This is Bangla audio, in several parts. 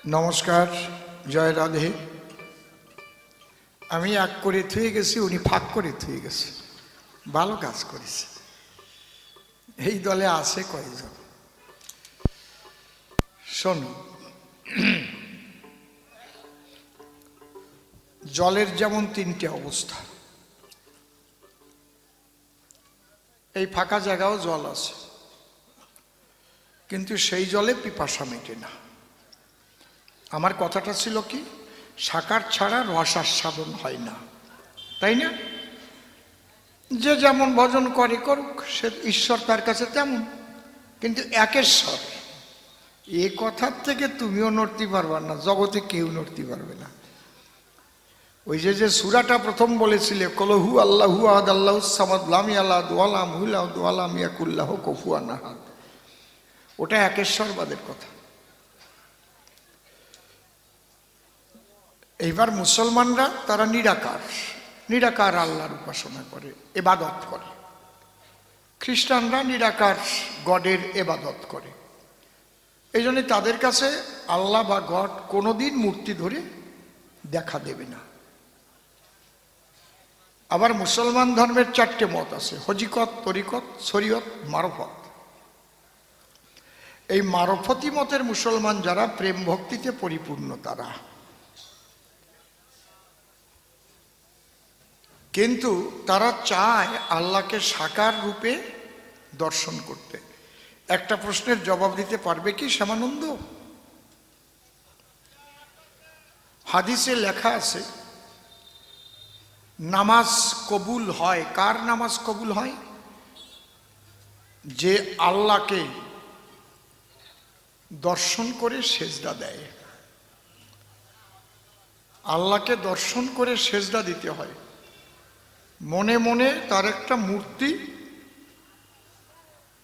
নমস্কার, জয় রাধে। আমি এক করে থুয়ে গেছি, উনি ফাঁক করে থুয়ে গেছে। ভালো কাজ করেছে। এই দলে আছে কয়েকজন। শোনো, জলের যেমন তিনটে অবস্থা, এই ফাঁকা জায়গাও জল আছে, কিন্তু সেই জলে পিপাসা মেটে না। আমার কথাটা ছিল কি, সাকার ছাড়া রস আস্বাদন হয় না, তাই না? যে যেমন ভজন করে করুক, সে ঈশ্বর তার কাছে তেমন, কিন্তু একেশ্বর এ কথার থেকে তুমিও নড়তে পারবে না, জগতে কেউ নড়তে পারবে না। ওই যে সূরাটা প্রথম বলেছিলে, কলহু আল্লাহু আহাদ আল্লাহুস সামাদ লাম ইয়ালাদ ওয়া লাম ইউলাদ ওয়া লাম ইয়াকুল লাহু কুফুয়ান আহাদ, ওটা একেশ্বরবাদের কথা। এইবার মুসলমানরা তারা নিরাকার আল্লাহর উপাসনা করে, ইবাদত করে। খ্রিস্টানরা নিরাকার গডের ইবাদত করে। এই জন্য তাদের কাছে আল্লাহ বা গড কোনোদিন মূর্তি ধরে দেখা দেবে না। আবার মুসলমান ধর্মের চারটে মত আছে, হজিকত, তরিকত, শরীয়ত, মারফত। এই মারফতি মতের মুসলমান যারা, প্রেম ভক্তিতে পরিপূর্ণ তারা, কিন্তু তারা চায় আল্লাহকে সাকার রূপে দর্শন করতে। একটা প্রশ্নের জবাব দিতে পারবে কি শ্যামানন্দ? হাদিসে লেখা আছে নামাজ কবুল হয়। কার নামাজ কবুল হয়? যে আল্লাহকে দর্শন করে সেজদা দেয়। আল্লাহকে দর্শন করে সেজদা দিতে হয়, মনে মনে তার একটা মূর্তি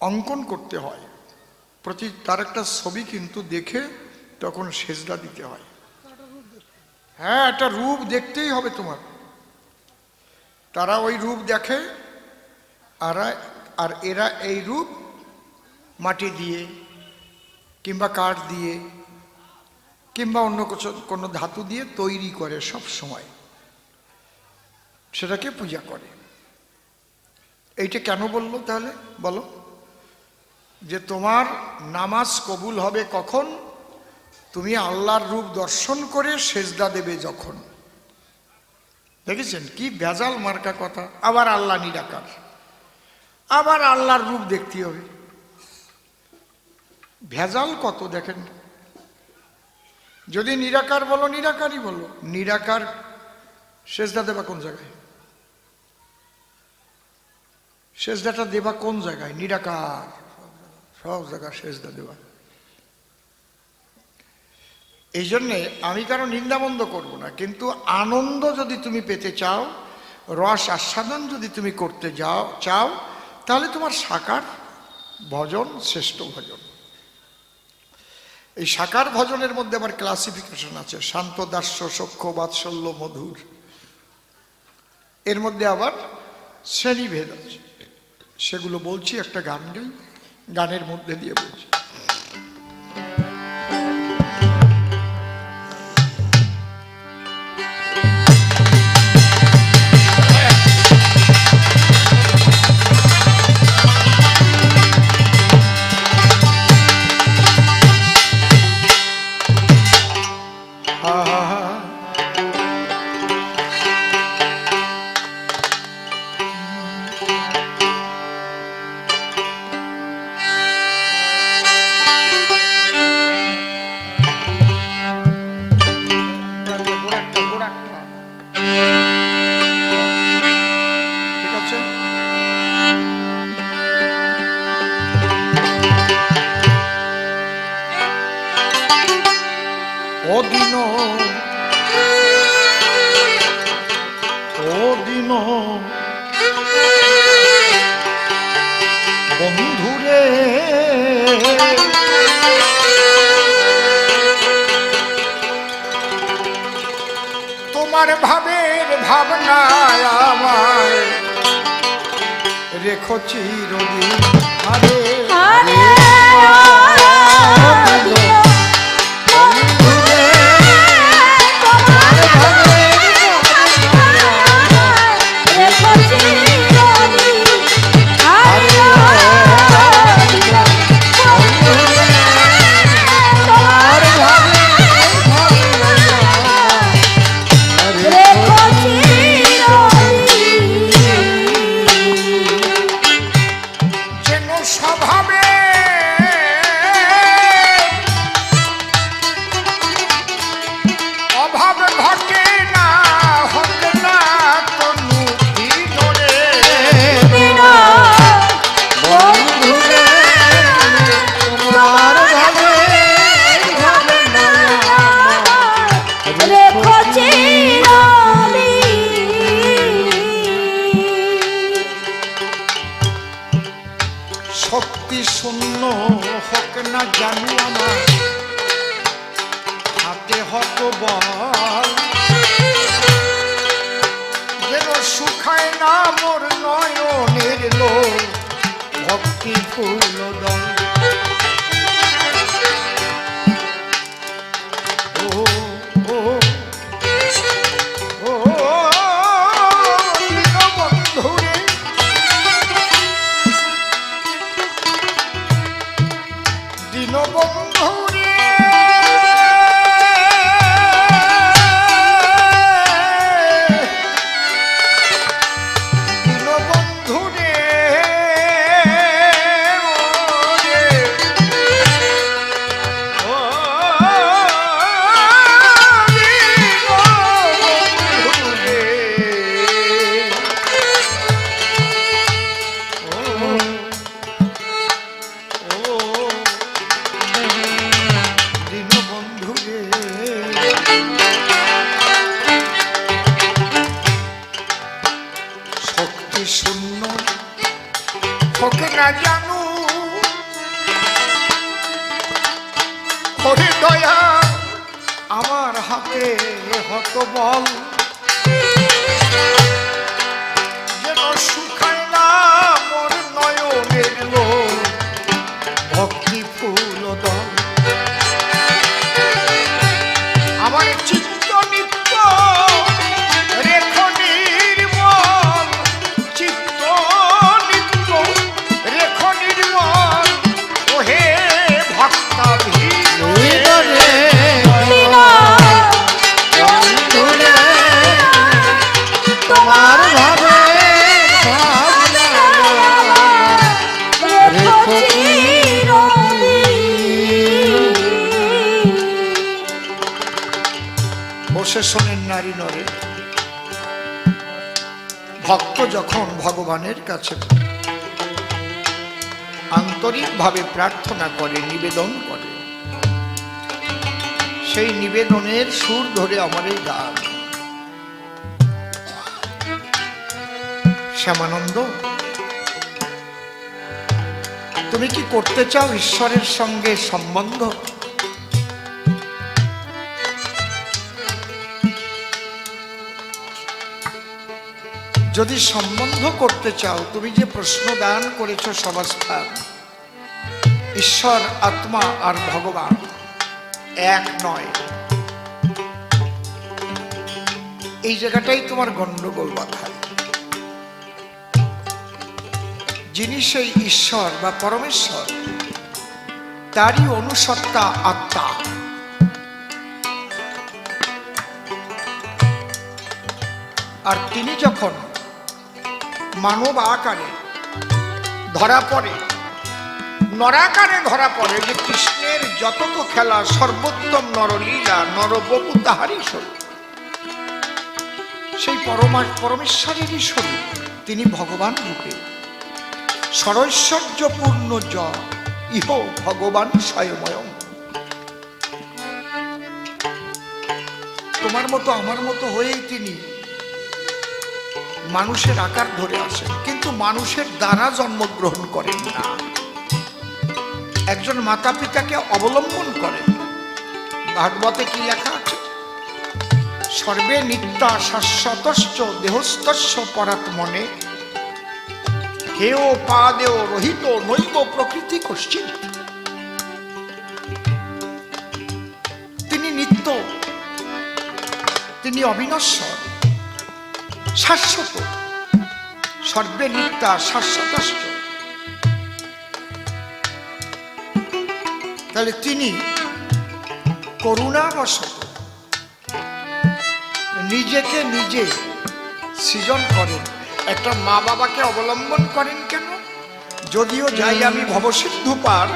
অঙ্কন করতে হয়, তার একটা ছবি কিন্তু দেখে তখন সেজদা দিতে হয়। হ্যাঁ, একটা রূপ দেখতেই হবে তোমার। তারা ওই রূপ দেখে, আর এরা এই রূপ মাটি দিয়ে কিংবা কাঠ দিয়ে কিংবা অন্য কোনো ধাতু দিয়ে তৈরি করে, সব সময় সেটাকে পূজা করে। এইটা কেন বললো তাহলে বলো? যে তোমার নামাজ কবুল হবে কখন? তুমি আল্লাহর রূপ দর্শন করে সেজদা দেবে যখন। দেখেছেন কি ভেজাল মার্কা কথা? আবার আল্লাহ নিরাকার, আবার আল্লাহর রূপ দেখতে হবে। ভেজাল কত দেখেন। যদি নিরাকার বলো, নিরাকারই বলো। নিরাকার সেজদা দেবা কোন জায়গায়? সেজদাটা দেবা কোন জায়গায়? নিরাকার, সব জায়গায় সেজদা দেবা। এই জন্যে আমি কারো নিন্দাবন্ধ করব না, কিন্তু আনন্দ যদি তুমি পেতে চাও, রস আস্বাদন যদি তুমি করতে চাও, তাহলে তোমার সাকার ভজন শ্রেষ্ঠ ভজন। এই সাকার ভজনের মধ্যে আবার ক্লাসিফিকেশন আছে, শান্ত, দাস্য, সখ্য, বাৎসল্য, মধুর। এর মধ্যে আবার শ্রেণীভেদ আছে, সেগুলো বলছি। একটা গান গাই, গানের মধ্যে দিয়ে বলছি। বন্ধুরে তোমার ভাবের ভাবনায় আমায় রেখো চিরদিন। হরে হরে না জানু আমার হাতে হত বল, যেন শুকায় না মোর নয়নের লোক ভক্তি ফুল দল। শূন্য তোকে না জানু ওরে দয়া আমার হাতে হত বল, যেন শুকায় না মোর নয়নের লোক ভক্তি ফুল দল। আমার চিত্ত নিত্য রেখো নির্মল, চিত্ত নিত্য রেখো নির্মল, ওহে ভক্তাধীন রে তোমার ভাবে বসে শোনেন নারী নরে। ভক্ত যখন ভগবানের কাছে আন্তরিকভাবে প্রার্থনা করে, নিবেদন করে, সেই নিবেদনের সুর ধরে আমার এই গান। শ্যামানন্দ, তুমি কি করতে চাও ঈশ্বরের সঙ্গে সম্বন্ধ? যদি সম্বন্ধ করতে চাও, তুমি যে প্রশ্ন দান করেছ সবাস্থান, ঈশ্বর আত্মা আর ভগবান এক নয়, এই জায়গাটাই তোমার গন্ডগোল বাধায়। যিনি সেই ঈশ্বর বা পরমেশ্বর, তারই অনুসত্তা আত্মা। আর তিনি যখন মানব আকারে ধরা পড়ে, নরাকারে ধরা পড়ে, যে কৃষ্ণের যতক খেলা সর্বোত্তম নরলীলা নরবপু তাহারই স্বরূপ, সেই পরমেশ্বরেরই স্বরূপ তিনি ভগবান রূপে সরৈশ্বর্যপূর্ণ জ ইহ ভগবান স্বয়ময়ং। তোমার মতো আমার মতো হয়েই তিনি মানুষের আকার ধরে আসেন, কিন্তু মানুষের দ্বারা জন্মগ্রহণ করেন না, একজন মাতা পিতাকে অবলম্বন করেন। ভাগবতে কি লেখা আছে? সর্বে নিত্যা শাশ্বতশ্চ দেহস্তস্য পরাত্মনে হেও পাদেও রহিত নৈব প্রকৃতি কশ্চিৎ। তিনি নিত্য, তিনি অবিনশ্বর, শাশ্বত, সর্বে নিত্যা শাশ্বতশ্চ। তাহলে তিনি করুণাবশত নিজেকে নিজে সৃজন করেন। একটা মা বাবাকে অবলম্বন করেন কেন? যদিও যাই আমি ভবসিন্ধু পার,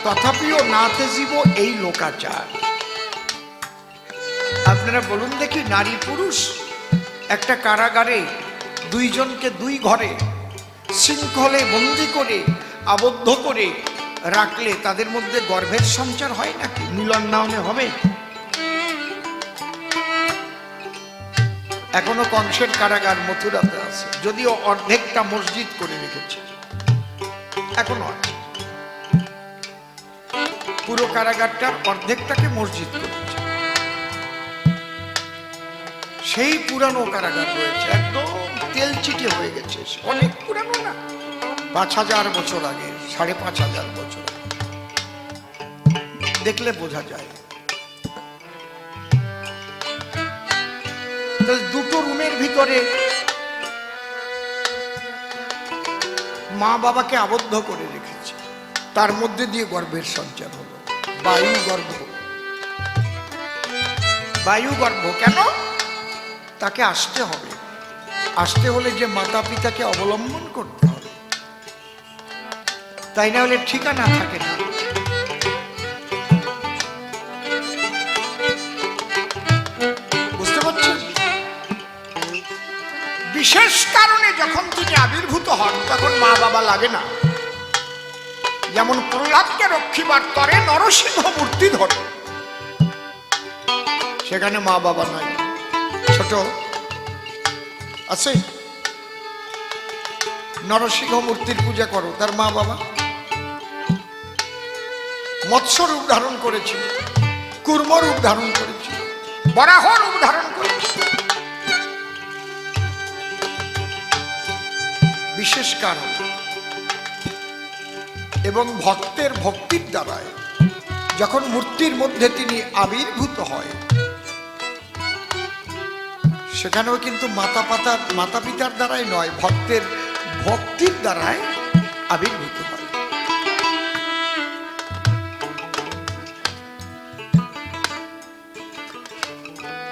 তথাপিও নাতে জীব এই লোকাচার। আপনারা বলুন দেখি, নারী পুরুষ একটা কারাগারে দুইজনকে দুই ঘরে শৃঙ্খলে বন্দি করে আবদ্ধ করে রাখলে তাদের মধ্যে গর্ভের সঞ্চার হয় নাকি? মিলন না হলে হবে? এখনো কংসের কারাগার মথুরাতে আছে, যদিও অর্ধেকটা মসজিদ করে রেখেছে, এখনো আছে। পুরো কারাগারটার অর্ধেকটাকে মসজিদ করেছে। সেই পুরানো কারাগার রয়েছে, একদম তেলচিটে হয়ে গেছে, অনেক পুরানো না, ৫,০০০ বছর আগে, ৫,৫০০ বছর দেখলে বোঝা যায়। দুটো রুমের ভিতরে মা বাবাকে আবদ্ধ করে রেখেছে, তার মধ্যে দিয়ে গর্ভের সঞ্চার হলো, বায়ু গর্ভ। বায়ু গর্ভ কেন? তাকে আসতে হবে, আসতে হলে যে মাতা পিতাকে অবলম্বন করতে হবে, তাই না হলে ঠিকানা থাকে না। বুঝতে পারছেন? বিশেষ কারণে যখন তিনি আবির্ভূত হন তখন মা বাবা লাগে না। যেমন প্রহ্লাদকে রক্ষিবার তরে নরসিংহ মূর্তি ধরে, সেখানে মা বাবা নাই, ছোট আছে। নরসিংহ মূর্তির পূজা করো, তার মা বাবা। মৎস্য রূপ ধারণ করেছিল, কুর্ম রূপ ধারণ করেছিল, বরাহ রূপ ধারণ করেছিল। বিশেষ কারণ এবং ভক্তের ভক্তির দ্বারায় যখন মূর্তির মধ্যে তিনি আবির্ভূত হয়, সেখানেও কিন্তু মাতা পিতার দ্বারাই নয়, ভক্তের ভক্তির দ্বারাই আবির্ভূত হয়।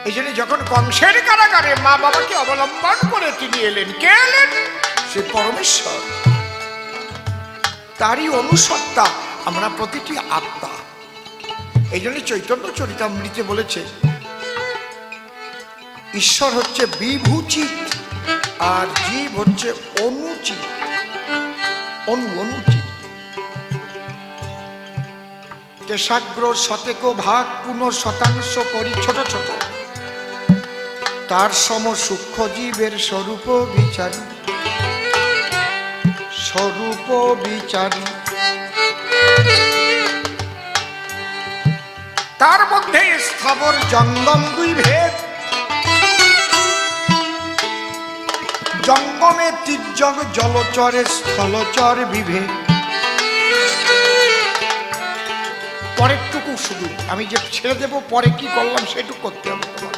এই জন্য যখন কংসের কারাগারে মা বাবাকে অবলম্বন করে তিনি এলেন, কে এলেন? সে পরমেশ্বর, তারই অনুসত্তা আমরা প্রতিটি আত্মা। এই জন্য চৈতন্য চরিতামৃতে বলেছে ঈশ্বর হচ্ছে বিভূচিত আর জীব হচ্ছে অনুচিত, অনুচিত। কেশাগ্র শতেক ভাগ পুনঃ শতাংশ করি ছোট ছোট, তার সম সূক্ষ্ম জীবের স্বরূপ বিচারী, স্বরূপ বিচারী। তার মধ্যে স্থাবর জঙ্গম দুই ভেদ, জঙ্গমে তির্যক জলচরে স্থলচর বিভেদ। পরেরটুকু শুধু আমি যে ছেড়ে দেব, পরে কি করলাম সেটুকু করতে হবে তোমার।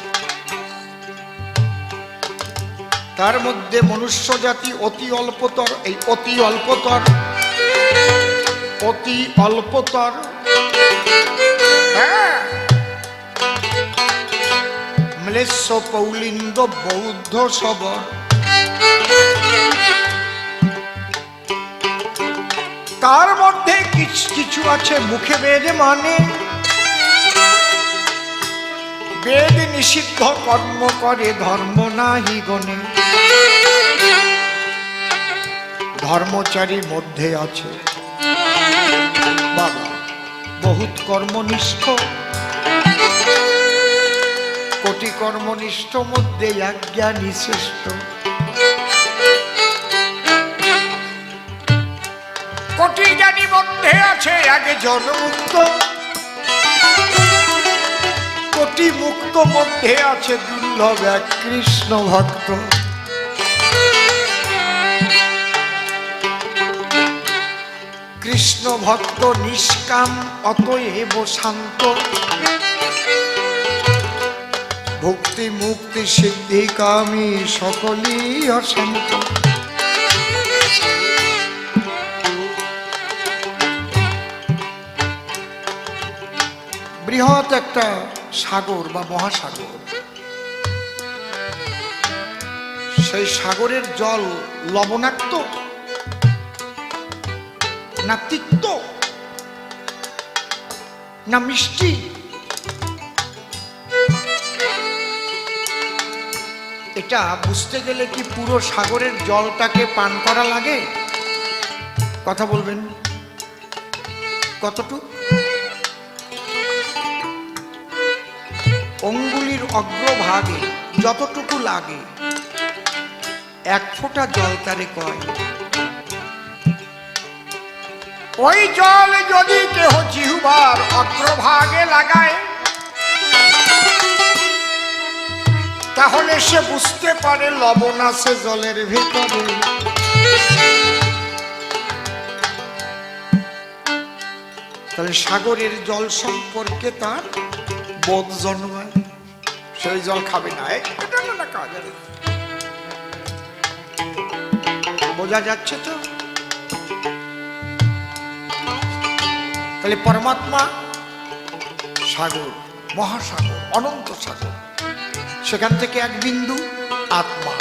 তার মধ্যে মনুষ্য জাতি অতি অল্পতর, এই অতি অল্পতর, অতি অল্পতর, ম্লেচ্ছ পৌলিন্দ বৌদ্ধ সবর। তার মধ্যে কিছু আছে মুখে বেদ মানে, বেদ নিষিদ্ধ কর্ম করে ধর্ম নাহি গণে। ধর্মচারী মধ্যে আছে বাবা বহুত কর্মনিষ্ঠ, কোটি কর্মনিষ্ঠ মধ্যে অজ্ঞানী শ্রেষ্ঠ। কোটি জ্ঞানী মধ্যে আছে আগে জনমুক্ত, কোটি মুক্ত মধ্যে আছে দুর্লভ এক কৃষ্ণ ভক্ত। কৃষ্ণ ভক্ত নিষ্কাম অতএব শান্ত, ভক্তি মুক্তি সিদ্ধি কামী সকলই অশান্ত। বৃহৎ একটা সাগর বা মহাসাগর, সেই সাগরের জল লবণাক্ত না তিক্ত না মিষ্টি? এটা বুঝতে গেলে কি পুরো সাগরের জলটাকে পান করা লাগে? কথা বলবেন কতটুকু? অঙ্গুলির অগ্রভাগে যতটুকু লাগে এক ফোঁটা জল তারে কয়। ওই জল যদি কেহ জিহ্বার অগ্রভাগে লাগায়, তাহলে সে বুঝতে পারে লবণ আছে জলের ভিতরে। তাহলে সাগরের জল সম্পর্কে তার বোধ জন্মায়, সেই জল খাবে না। বোঝা যাচ্ছে তো? তাহলে পরমাত্মা সাগর, মহাসাগর, অনন্ত সাগর, সেখান থেকে এক বিন্দু আত্মা।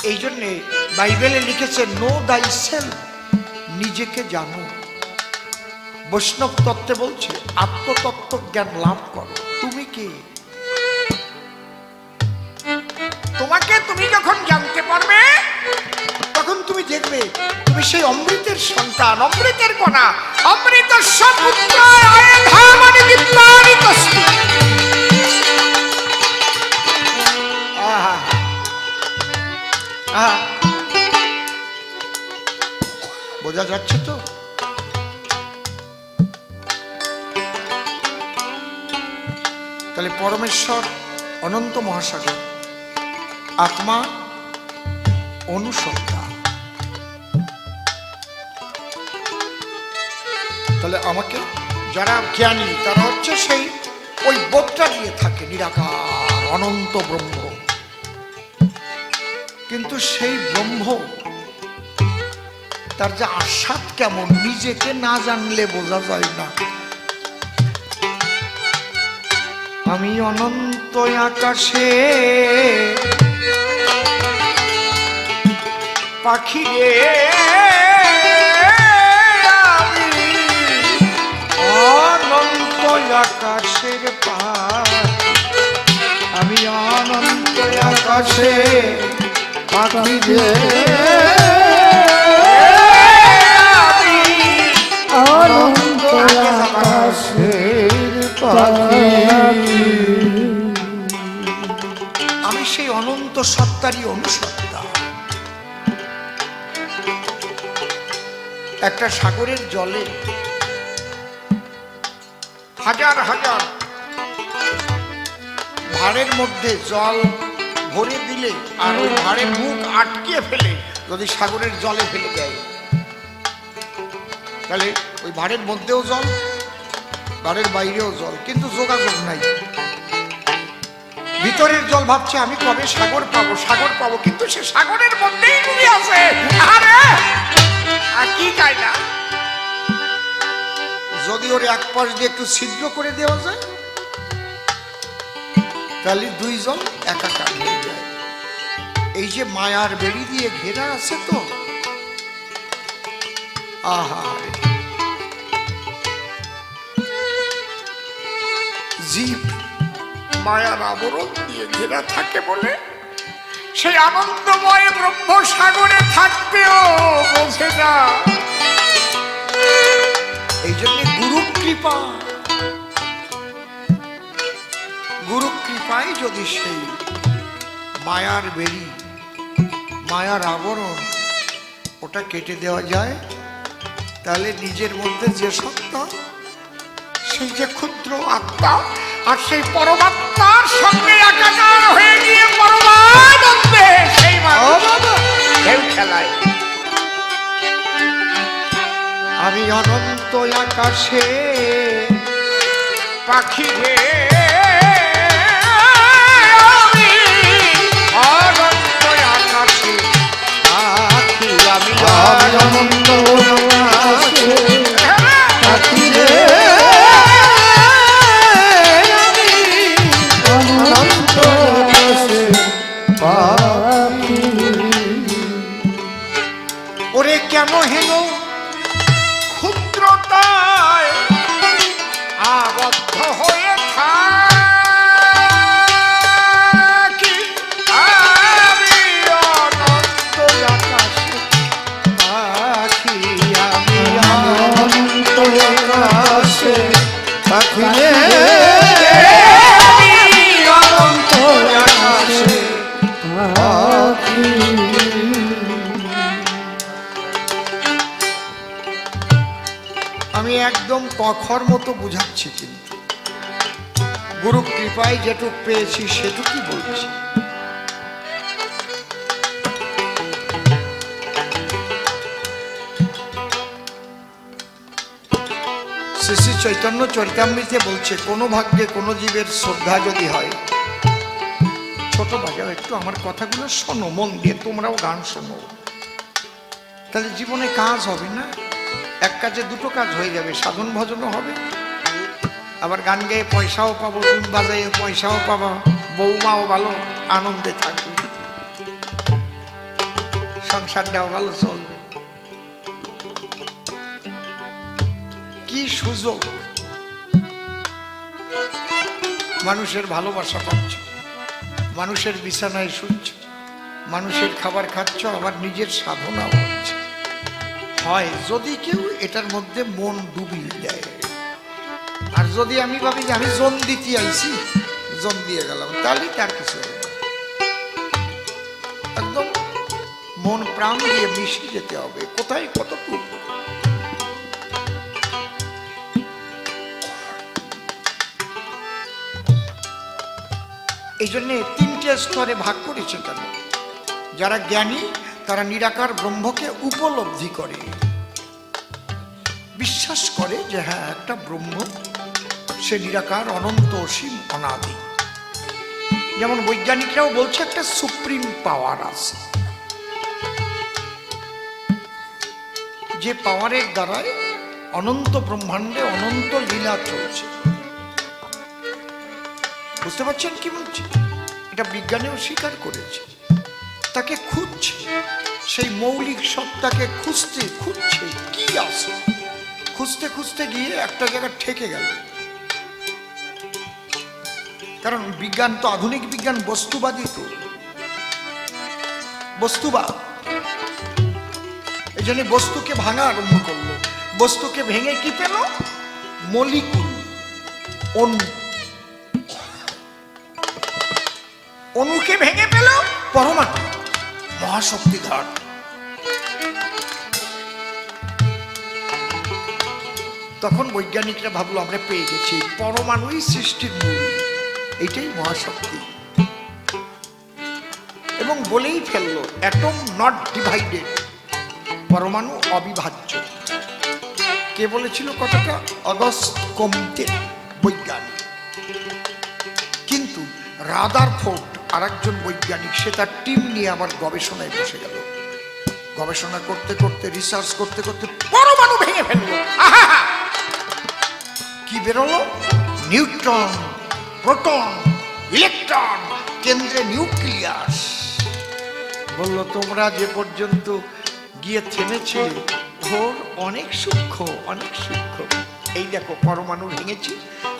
এই জন্যে বাইবেলে লিখেছে নো দাই সেলফ, নিজেকে জানো। বৈষ্ণব তত্ত্বে বলছে আত্মতত্ত্ব জ্ঞান লাভ করো। তুমি কে? তোমাকে তুমি যখন জানতে পারবে তখন তুমি দেখবে তুমি সেই অমৃতের সন্তান, অমৃতের কণা, অমৃত পুত্র। বোঝা যাচ্ছে তো? তাহলে পরমেশ্বর অনন্ত মহাসাগর, আত্মা অনুসন্ধান। তাহলে আমাকে যারা জ্ঞানী তারা হচ্ছে সেই ওই বোধটা নিয়ে থাকে, নিরাকার অনন্ত ব্রহ্ম। কিন্তু সেই ব্রহ্ম তার যে আস্বাদ কেমন নিজেকে না জানলে বোঝা যায় না। আমি অনন্ত আকাশে পাখি রে, আমি অনন্ত আকাশের পাখি, আমি অনন্ত আকাশে পাখি রে, অনন্ত আকাশের পাখি। আমি সেই অনন্ত সত্তারই অনুসত্তা। একটা সাগরের জলে হাজার হাজার ভাঁড়ের মধ্যে জল ভরে দিলে আর ওই ভাঁড়ের মুখ আটকিয়ে ফেলে যদি সাগরের জলে ফেলে দেয়, তাহলে ওই ভাঁড়ের মধ্যেও জল, ভাঁড়ের বাইরেও জল, কিন্তু যোগাযোগ নাই। ভিতরের জল ভাবছে আমি কবে সাগর পাবো, সাগর পাবো, কিন্তু সে সাগরের মধ্যেই ডুবে আছে। আরে আর কি চাই না, যদি ওর এক পাশ দিয়ে একটু ছিদ্র করে দেওয়া যায় তাহলে দুই জল একাকার হয়ে যায়। এই যে মায়ার বেড়ি দিয়ে ঘেরা আছে তো, আহা জীব মায়ার আবরণ দিয়ে ঘেরা থাকে বলে সেই আনন্দময় ব্রহ্ম সাগরে থাকতেও বোঝে না। এই জন্য গুরু কৃপা, গুরু কৃপায় যদি সেই মায়ার বেড়ি, মায়ার আবরণ ওটা কেটে দেওয়া যায়, তাহলে নিজের মধ্যে যে সত্তা, সেই যে ক্ষুদ্র আত্মা আর সেই পরমাত্মার সঙ্গে একাকার হয়ে গিয়ে পরমানন্দে সেই ঢেউ খেলায়। আমি অনন্ত আকাশে পাখি রে, আমি অনন্ত আকাশে পাখি, আমি অনন্ত আকাশে পাখি রে, ওরে কেন হেন ক্ষুদ্রতায় আবদ্ধ হয়ে থাকি, আমি অনন্ত আকাশে পাখি, আমি অনন্ত আকাশে পাখি, অনন্ত আকাশে পাখি। আমি একদম কখর মতো বুঝাচ্ছি, কিন্তু গুরু কৃপায় যেটুক পেয়েছি সেটুকুই বলছি। শ্রী শ্রী চৈতন্য চরিতামৃতে বলছে, কোনো ভাগ্যে কোনো জীবের শ্রদ্ধা যদি হয়, ছোট বাজাও একটু আমার কথাগুলো শোনো মন দিয়ে, তোমরাও গান শোনো, তাহলে জীবনে কাজ হবে না, এক কাজে দুটো কাজ হয়ে যাবে, সাধন ভজনও হবে, আবার গান গেয়ে পয়সাও পাবো, টুন বাজাইয়ে পয়সাও পাবা, বৌমাও ভালো আনন্দে থাকবে, সংসারটাও ভালো চলবে। কি সুযোগ! মানুষের ভালোবাসা পাচ্ছ, মানুষের বিছানায় শুচ্ছ, মানুষের খাবার খাচ্ছ, আবার নিজের সাধনাও হচ্ছে। হয় যদি কেউ এটার মধ্যে মন ডুবিয়ে দেয়, আর যদি আমি ভাবি যে আমি জন দিতে আইছি, জন দিয়ে গেলাম, তাহলে তার কিছু হবে না। একদম মন প্রাণ দিয়ে মিশে যেতে হবে, কোথায় কতটুকু। এই জন্যে তিনটে স্তরে ভাগ করেছে কেন? যারা জ্ঞানী তারা নিরাকার ব্রহ্মকে উপলব্ধি করে, বিশ্বাস করে যে হ্যাঁ একটা ব্রহ্ম, সে নিরাকার, অনন্ত, অসীম, অনাদি। যেমন বৈজ্ঞানিকরাও বলছে একটা সুপ্রিম পাওয়ার আছে, যে পাওয়ারের দ্বারায় অনন্ত ব্রহ্মাণ্ডে অনন্ত লীলা চলছে। বুঝতে পারছেন কি বলছি? এটা বিজ্ঞানেও স্বীকার করেছে। তাকে খুঁজছে, সেই মৌলিক সত্তাকে খুঁজছে কি আছে, খুঁজতে খুঁজতে গিয়ে একটা জায়গায় ঠেকে গেল। কারণ বিজ্ঞান তো, আধুনিক বিজ্ঞান বস্তুবাদী, তো বস্তুবাদ। এই জন্য বস্তুকে ভাঙা আরম্ভ করলো। বস্তুকে ভেঙে কি পেল? মলিকুল, অণু। অণুকে ভেঙে পেল পরমাণু, মহাশক্তিধর। তখন বৈজ্ঞানিকরা ভাবলো আমরা পেয়ে গেছি, পরমাণুই সৃষ্টির মূল, এইটাই মহাশক্তি। এবং বলেই ফেললো অ্যাটম নট ডিভাইডেড, পরমাণু অবিভাজ্য। কে বলেছিল কথাটা? অগস্ট কমতে, বৈজ্ঞানিক। কিন্তু রাদারফোর্ড আর একজন বৈজ্ঞানিক, সে তার টিম নিয়ে আবার গবেষণায় বসে গেল। গবেষণা করতে করতে, রিসার্চ করতে করতে পরমাণু ভেঙে ফেললো। কি বেরোলো? নিউট্রন, প্রোটন, ইলেকট্রন, কেন্দ্রে নিউক্লিয়াস। বলল তোমরা যে পর্যন্ত গিয়ে থেমেছিলে ওর অনেক সূক্ষ্ম, অনেক সূক্ষ্ম। এই দেখো পরমাণু ভেঙেছি,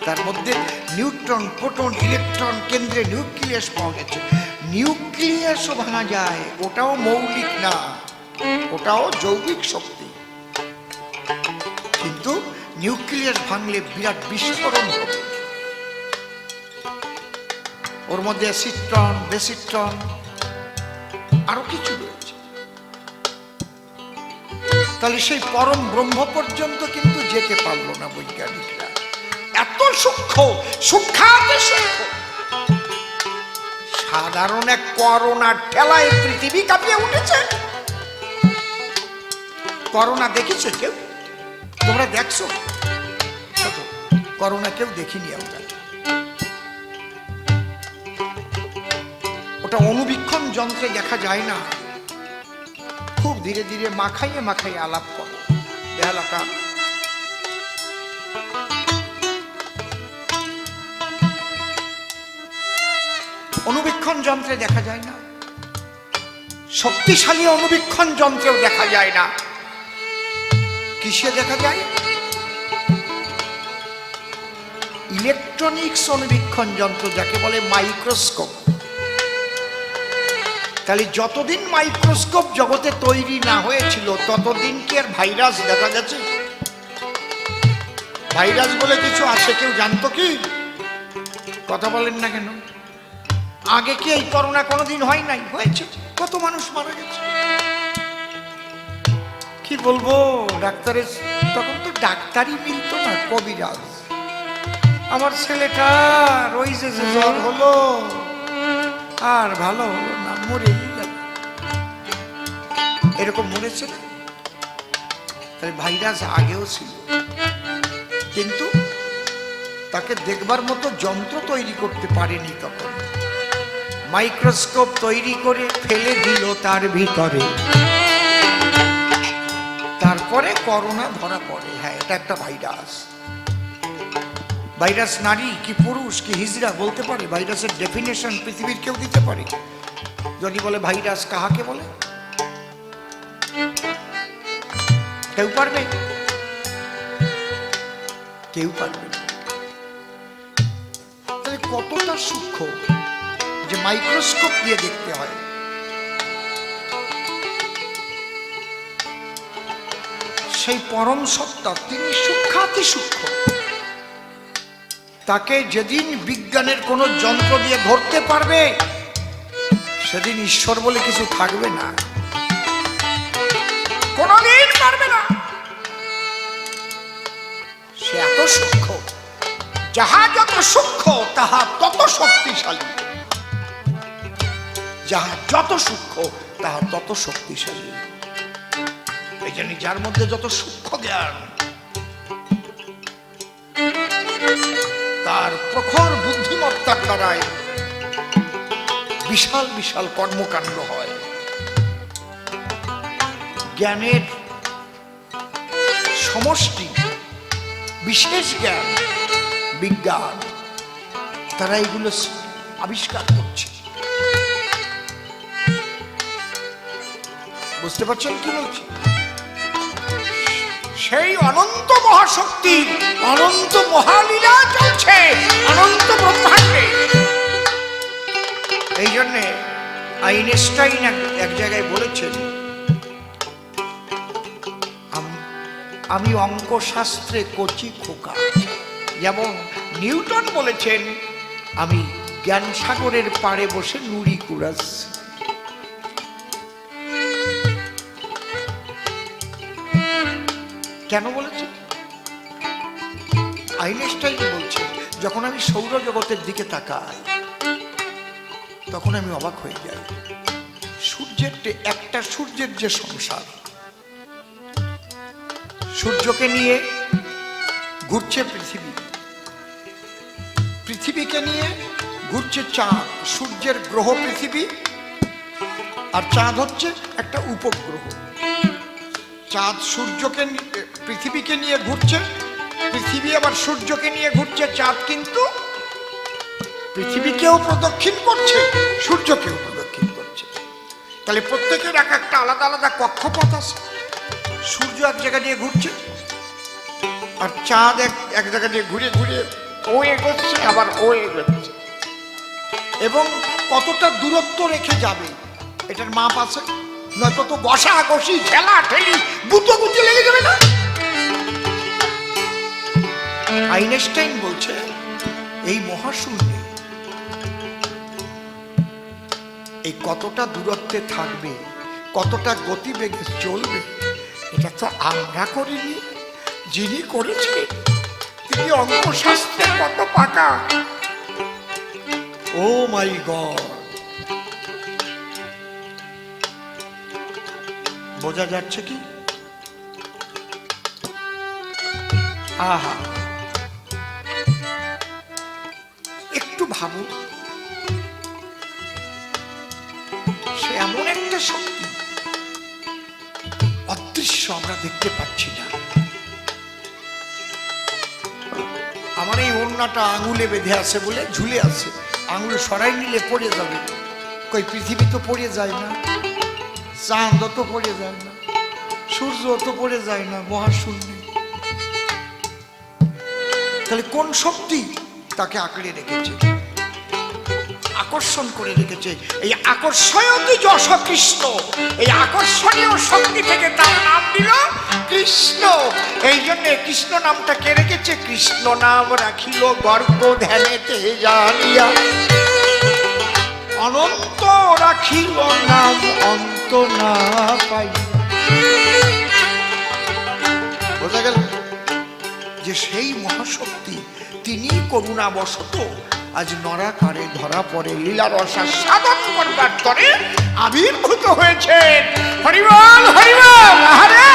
তার মধ্যে নিউট্রন, প্রোটন, ইলেকট্রন, কেন্দ্রে নিউক্লিয়াস পাওয়া গেছে। নিউক্লিয়াসও ভাঙা যায়, ওটাও মৌলিক না, ওটাও যৌগিক শক্তি। কিন্তু নিউক্লিয়াস ভাঙলে বিরাট বিস্ফোরণ হবে। ওর মধ্যে অ্যাসিডট্রন, বেসিডট্রন, আরো কিছু রয়েছে। তাহলে সেই পরম ব্রহ্ম পর্যন্ত কিন্তু যেতে পারলো না বৈজ্ঞানিকরা। এত সূক্ষ্ম, সূক্ষ্মাতে সূক্ষ্ম। সাধারণ এক করোনার ঠেলায় পৃথিবী কাঁপিয়ে উঠেছে। করোনা দেখেছে কেউ? তোমরা দেখছো? করোনা কেউ দেখিনি আমরা। ওটা অনুবীক্ষণ যন্ত্রে দেখা যায় না, খুব ধীরে ধীরে মাখাইয়ে মাখাইয়ে আলাপ করো। বেহালাকা অনুবীক্ষণ যন্ত্রে দেখা যায় না, শক্তিশালী অনুবীক্ষণ যন্ত্রেও দেখা যায় না। কিসে দেখা যায়? ইলেকট্রনিক্স অনুবীক্ষণ যন্ত্র, যাকে বলে মাইক্রোস্কোপ। তাহলে যতদিন মাইক্রোস্কোপ জগতে তৈরি না হয়েছিল ততদিন কি আর ভাইরাস দেখা গেছে? ভাইরাস বলে কিছু আছে কেউ জানতো কি? কথা বলেন না কেন? আগে কি এই করোনা কোনোদিন হয় নাই? হয়েছে, কত মানুষ মারা গেছে। কি বলবো, ডাক্তারের তখন তো ডাক্তারই মিলতো না, কবিরাজ। আমার ছেলেটার ওই যে জ্বর হলো আর ভালো হলো না, মরে গেল। এরকম মরেছে না? তাই ভাইরাস আগেও ছিল, কিন্তু তাকে দেখবার মতো যন্ত্র তৈরি করতে পারেনি তখন। মাইক্রোস্কোপ তৈরি করে ফেলে দিল তার ভিতরে, তারপরে করোনা ধরা পড়ে। হ্যাঁ, এটা একটা ভাইরাস। ভাইরাস নারী কি পুরুষ কি হিজড়া বলতে পারে? ভাইরাসের ডেফিনেশন পৃথিবীর কেউ দিতে পারে? যদি বলে ভাইরাস কাহাকে বলে? কেউ পারবে? কেউ পারবে না। তাহলে কতটা সূক্ষ্ম যে মাইক্রোস্কোপ দিয়ে দেখতে হয়। সেই পরম সত্তা তিনি সূক্ষ্মাতি সূক্ষ্ম। তাকে যেদিন বিজ্ঞানের কোনো যন্ত্র দিয়ে ধরতে পারবে, সেদিন ঈশ্বর বলে কিছু থাকবে না, কোনদিন পারবে না। সে এত সূক্ষ্ম, যাহা যত সূক্ষ্ম তাহা তত শক্তিশালী। যাহা যত সূক্ষ্ম তাহা তত শক্তিশালী। এই জন্য যার মধ্যে যত সূক্ষ্ম জ্ঞান, তার প্রখর বুদ্ধিমত্তার দ্বারায় বিশাল বিশাল কর্মকাণ্ড হয়। জ্ঞানের সমষ্টি, বিশেষ জ্ঞান, বিজ্ঞান, তারা এগুলো আবিষ্কার করছে। বুঝতে পারছেন কি বলছি? সেই অনন্ত মহাশক্তি, অনন্ত মহালীলা চলছে অনন্ত ব্রহ্মাণ্ডে। এই জন্যে আইনস্টাইন এক জায়গায় বলেছেন, আমি অঙ্কশাস্ত্রে কচি খোকা। যেমন নিউটন বলেছেন, আমি জ্ঞান সাগরের পাড়ে বসে নুড়ি কুড়াচ্ছি। কেন বলেছে? আইনস্টাইন বলছে, যখন আমি সৌরজগতের দিকে তাকাই তখন আমি অবাক হয়ে যাই। একটা সূর্যের যে সংসার, সূর্যকে নিয়ে ঘুরছে পৃথিবী, পৃথিবীকে নিয়ে ঘুরছে চাঁদ। সূর্যের গ্রহ পৃথিবী, আর চাঁদ হচ্ছে একটা উপগ্রহ। চাঁদ সূর্যকে পৃথিবীকে নিয়ে ঘুরছে, পৃথিবী আবার সূর্যকে নিয়ে ঘুরছে। চাঁদ কিন্তু পৃথিবীকেও প্রদক্ষিণ করছে, সূর্যকেও প্রদক্ষিণ করছে। তাহলে প্রত্যেকের এক একটা আলাদা আলাদা কক্ষপথ আছে। সূর্য এক জায়গা দিয়ে ঘুরছে, আর চাঁদ এক জায়গা দিয়ে ঘুরে ঘুরে ও এগোচ্ছে, আবার ও এগোচ্ছে। এবং কতটা দূরত্ব রেখে যাবে এটার মাপ আছে, নয়তো তো ঘষাঘষি ঠেলা ঠেলি গুঁতোগুঁতি লেগে যাবে না? আইনস্টাইন বলছে, এই মহাশূন্যে এই কতটা দূরত্বে থাকবে, কতটা গতিবেগে চলবে, এটা তো আমরা করিনি, যিনি করেছে তিনি অঙ্কশাস্ত্রে কত পাকা। ও মাই গড! বোঝা যাচ্ছে কি? আহা, একটু ভাবো, সে এমন একটা শক্তি অদৃশ্য, আমরা দেখতে পাচ্ছি না। আমার এই ওড়নাটা আঙুলে বেঁধে আছে বলে ঝুলে আছে, আঙুল সরাই নিলে পড়ে যাবে। কই পৃথিবী তো পড়ে যায় না, চাঁদ তো পড়ে যায় না, সূর্য তো পড়ে যায় না মহাশূন্যে। তাহলে কোন শক্তি তাকে আঁকড়ে রেখেছে, আকর্ষণ করে রেখেছে? এই আকর্ষণীয় যশ কৃষ্ণ, এই আকর্ষণীয় শক্তি থেকে তার নাম দিল কৃষ্ণ। এই জন্য কৃষ্ণ নামটা কে রেখেছে? কৃষ্ণ নাম রাখিল গর্ব ধ্যানেতে জানিয়া, অনন্ত রাখিল নাম অন্ত না পাই। যে সেই মহাশক্তি তিনি করুণাবশত আজ নরাকারে ধরা পড়ে লীলা রসা সাধন করবার তরে আবির্ভূত হয়েছেন। হরিবল হরিবল। আরে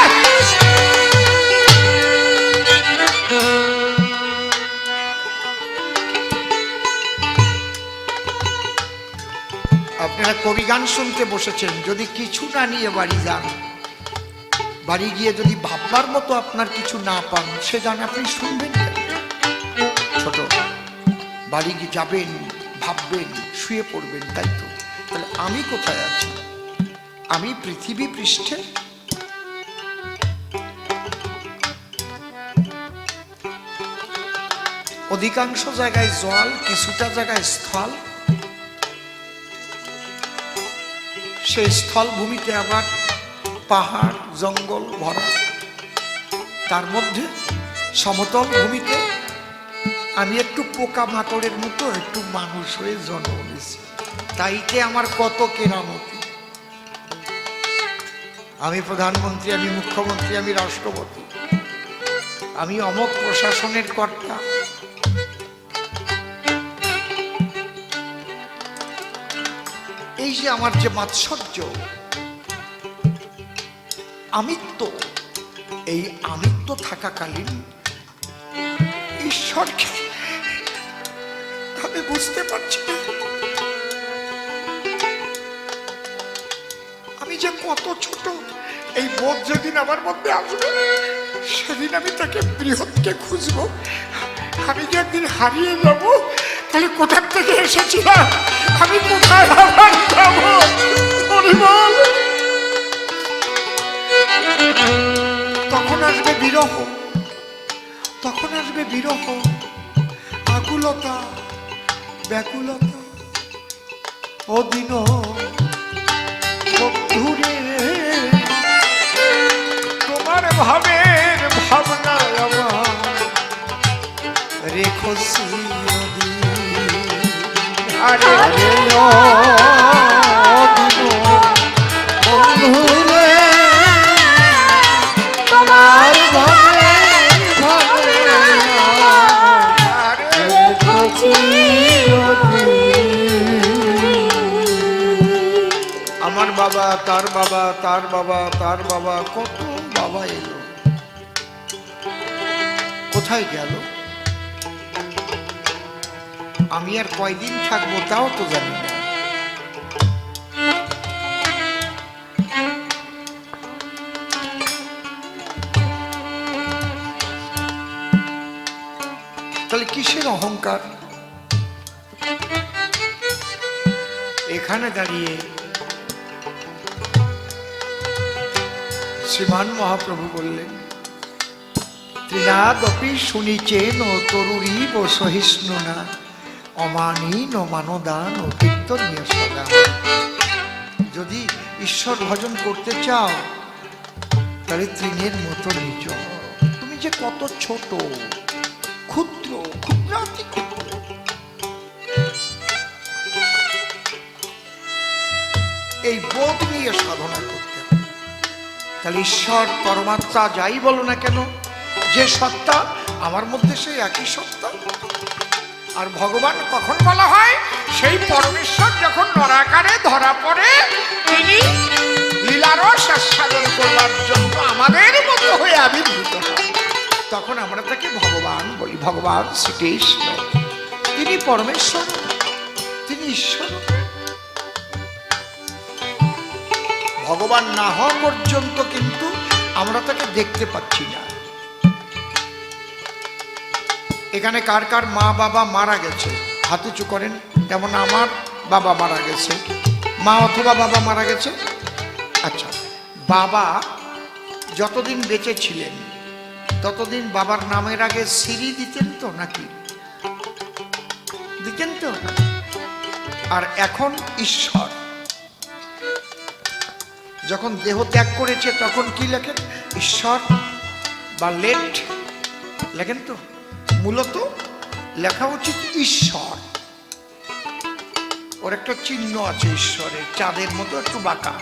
আপনারা কবি গান শুনতে বসেছেন, যদি কিছু না নিয়ে বাড়ি যান, বাড়ি গিয়ে যদি ভাববার মতো আপনার কিছু না পান, সে গান আপনি শুনবেন কেন? ছোট, বাড়ি গিয়ে যাবেন, ভাববেন, শুয়ে পড়বেন, তাই তো? তাহলে আমি কোথায় আছি? আমি পৃথিবী পৃষ্ঠে, অধিকাংশ জায়গায় জল, কিছুটা জায়গায় স্থল। সেই স্থল ভূমিতে আবার পাহাড় জঙ্গল ভরা, তার মধ্যে সমতল ভূমিতে আমি একটু পোকা মাকড়ের মতো একটু মানুষ হয়ে জন্ম নিয়েছি। তাইতে আমার কত কেরামতি। আমি প্রধানমন্ত্রী, আমি মুখ্যমন্ত্রী, আমি রাষ্ট্রপতি, আমি অমক প্রশাসনের কর্তা। এই যে আমার যে মাৎসর্য, আমিত্ব, এই আমিত্ব থাকাকালীন ঈশ্বরকে আমি বুঝতে পারছি না। আমি যে কত ছোট, এই বোধ যেদিন আমার মধ্যে আসবে, সেদিন আমি তাকে বৃহৎকে খুঁজবো। আমি যে একদিন হারিয়ে যাব, তাহলে কোথার থেকে এসেছিলাম, আমি কোথায় আবার যাবো? তখন আসবে বিরহ, তখন আসবে বিরহ, আকুলতা, ব্যাকুলতা। অদিন বন্ধুরে তোমার ভাবের ভাবনায় আমার রেখো আরে বন্ধুরে তোমার ভাবের ভাবনায় আমার বাবা, তার বাবা, তার বাবা, তার বাবা, কত বাবা এলো, কোথায় গেল? আমি আর কয়দিন থাকবো তাও তো জানি না। তাহলে কিসের অহংকার? এখানে দাঁড়িয়ে শ্রীমান মহাপ্রভু বললেন, ত্রিনাদপি শুনিচেন তরুরীব সহিষ্ণু না অমানীন মানদান ও কীর্তনীয় সদা। যদি ঈশ্বর ভজন করতে চাও, তাহলে তৃণের মতো নিজ। তুমি যে কত ছোট, ক্ষুদ্র, ক্ষুদ্রাতি ক্ষুদ্র, এই বোধ নিয়ে সাধনা করতে হবে। তাহলে ঈশ্বর পরমাত্মা যাই বলো না কেন, যে সত্তা আমার মধ্যে সেই একই সত্তা। আর ভগবান কখন বলা হয়? সেই পরমেশ্বর যখন নরাকারে ধরা পড়ে, তিনি লীলারস আস্বাদন করবার জন্য আমাদের মতো হয়ে আবির্ভূত হয়, তখন আমরা তাকে ভগবান বলি। ভগবান শ্রীকৃষ্ণ তিনি পরমেশ্বর, তিনি ঈশ্বর। ভগবান না হওয়া পর্যন্ত কিন্তু আমরা তাকে দেখতে পাচ্ছি না। এখানে কার কার মা বাবা মারা গেছে হাত উঁচু করেন। যেমন আমার বাবা মারা গেছে, মা অথবা বাবা মারা গেছে। আচ্ছা, বাবা যতদিন বেঁচে ছিলেন ততদিন বাবার নামের আগে শ্রী দিতেন তো নাকি? দিতেন তো। আর এখন ঈশ্বর যখন দেহ ত্যাগ করেছে তখন কি লেখেন? ঈশ্বর বা লেট লেখেন তো। মূলত লেখা উচিত ঈশ্বর। ওর একটা চিহ্ন আছে ঈশ্বরের, চাঁদের মতো একটু বাঁকা,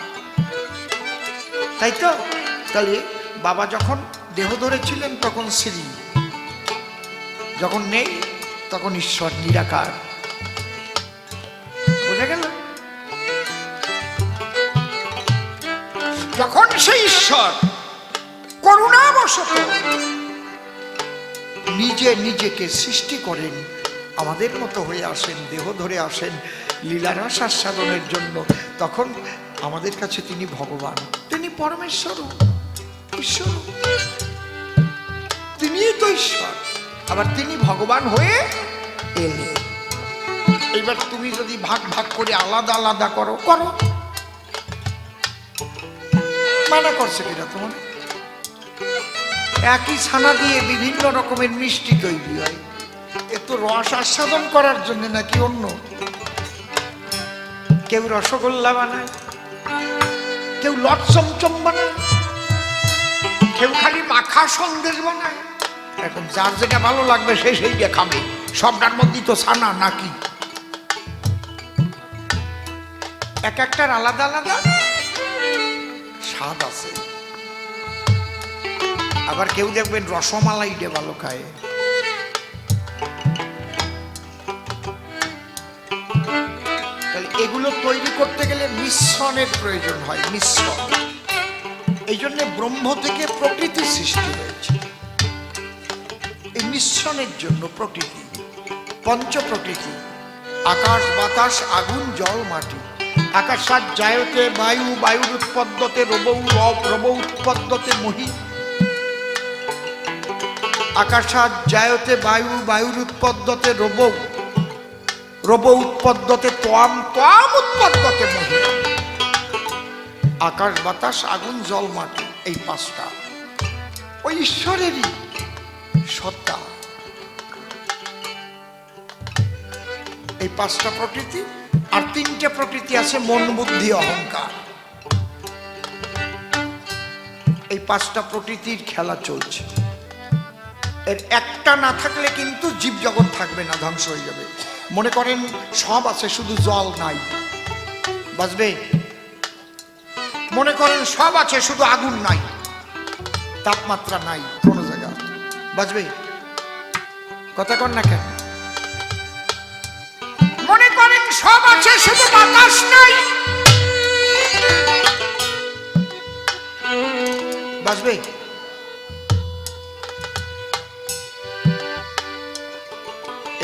তাই তো? তাহলে বাবা যখন দেহ ধরেছিলেন তখন শ্রী, যখন নেই তখন ঈশ্বর নিরাকার। বুঝা গেল? যখন সেই ঈশ্বর করুণাবশত নিজে নিজেকে সৃষ্টি করেন, আমাদের মতো হয়ে আসেন, দেহ ধরে আসেন লীলারস আস্বাদনের জন্য, তখন আমাদের কাছে তিনি ভগবান, তিনি পরমেশ্বর, ঈশ্বর, তিনিই তো ঈশ্বর, আবার তিনি ভগবান হয়ে এলেন। এইবার তুমি যদি ভাগ ভাগ করে আলাদা আলাদা করো, করো, মানা করছে কিনা তোমার? একই ছানা দিয়ে বিভিন্ন রকমের মিষ্টি তৈরি হয়, এ তো রস আস্বাদন করার জন্য নাকি অন্য? কেউ রসগোল্লা বানায়, কেউ লট চমচম বানায়, কেউ খালি মাখা সন্দেশ বানায়। এখন যার যেটা ভালো লাগবে সে সেইটা খাবে, সবটার মধ্যেই তো ছানা নাকি? এক একটার আলাদা আলাদা স্বাদ আছে। আবার কেউ দেখবেন রসমালাইটা ভালো খায়। তাহলে এগুলো তৈরি করতে গেলে মিশ্রণের প্রয়োজন হয়, মিশ্রণ। এই জন্য ব্রহ্ম থেকে প্রকৃতি সৃষ্টি হয়েছে, এই মিশ্রণের জন্য প্রকৃতি, পঞ্চ প্রকৃতি, আকাশ বাতাস আগুন জল মাটি। আকাশাৎ জায়তে বায়ু, বায়ুর উৎপদ্যতে রবৌ, রবৌ উৎপদ্যতে মহি। আকাশাৎ জায়তে বায়ু, বায়ুর উৎপদ্যতে রবৌ, রবৌ উৎপদ্যতে ত্বাম, ত্বাম উৎপদ্যতে মহি। আকাশ বাতাস আগুন জল মাটি, এই পাঁচটা ওই ঈশ্বরেরই সত্তা। এই পাঁচটা প্রকৃতি, আর তিনটে প্রকৃতি আছে মন বুদ্ধি অহংকার। এই পাঁচটা প্রকৃতির খেলা চলছে। এর একটা না থাকলে কিন্তু জীব জগৎ থাকবে না, ধ্বংস হয়ে যাবে। মনে করেন সব আছে শুধু জল নাই, বাঁচবে? মনে করেন সব আছে শুধু আগুন নাই, তাপমাত্রা নাই কোন জায়গা, বাঁচবে? কথা কন না কেন? মনে করেন সব আছে শুধু বাতাস নাই, বাঁচবে?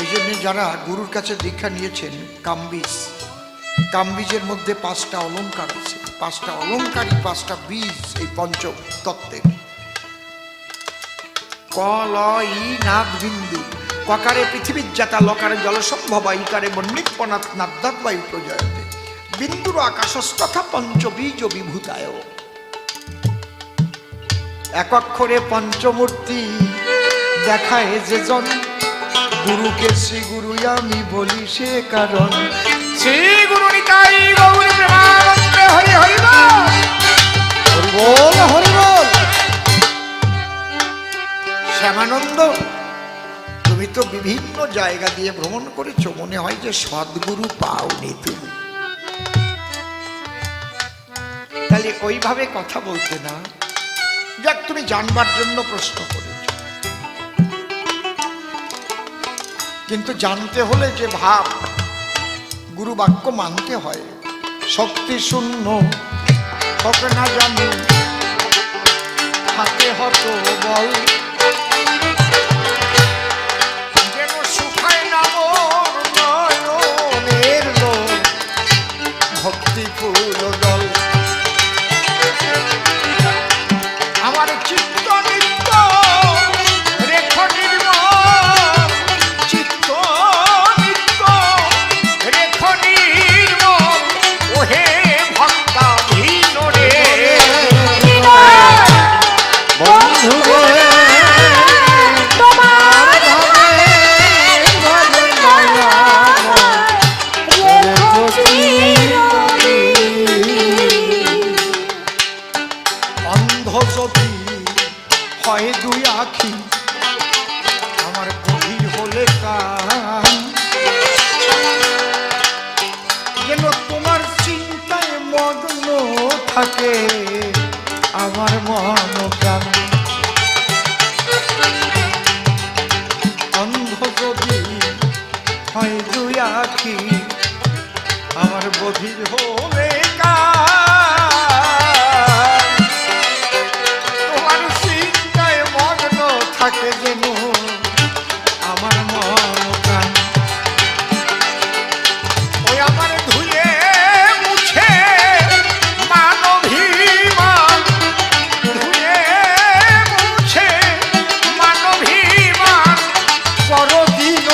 এই জন্য যারা গুরুর কাছে দীক্ষা নিয়েছেন, কাম্বিজ, কাম্বিজের মধ্যে পাঁচটা অলঙ্কার আছে, পাঁচটা অলঙ্কারই পাঁচটা বীজ এই পঞ্চ তত্ত্বের। ক ল ই নাদ বিন্দু, ককারে পৃথিবীর জাতা, লকারে জলসম্ভবা, ইকারে বন্যিকপনাথ নাদ্যাৎ বায়ু প্রজয়তে, বিন্দুর আকাশস্তথা পঞ্চবীজ বিভূতায়। এক অক্ষরে পঞ্চমূর্তি দেখায় যে জন, গুরুকে শ্রী গুরু আমি বলি সে কারণ। শ্রী গুরু নিতাই গৌর প্রেমানন্দে, হরি হরি বল, হরি বল। শ্যামানন্দ, তুমি তো বিভিন্ন জায়গা দিয়ে ভ্রমণ করেছো, মনে হয় যে সদ্গুরু পাওনি তুমি, তাহলে ওইভাবে কথা বলতে না। যাক, তুমি জানবার জন্য প্রশ্ন করেছ, কিন্তু জানতে হলে যে ভাব, গুরু বাক্য মানতে হয়। শক্তি শূন্য হক না জানি, হাতে হত বল, যেন শুকায় না মোর নয়নের লোল, ভক্তি ফুল দল। আমার চিত্ত নিত্য রেখ নির্মল, চিত্ত নিত্য রেখ নির্মল, ওহে ভক্তা ভিন্ন রে বন্ধু রে, তোমার অন্ধ যদি হয় দুই আখি, আমার গভীর হলে কান, যেন তোমার চিন্তায় মগ্ন থাকে আমার মন প্রাণ। অন্ধ ডাকে যেন আমার মন প্রাণ। ওই আমার ধুয়ে মুছে মানবীমান, ধুয়ে মুছে মানবীমান পরদিন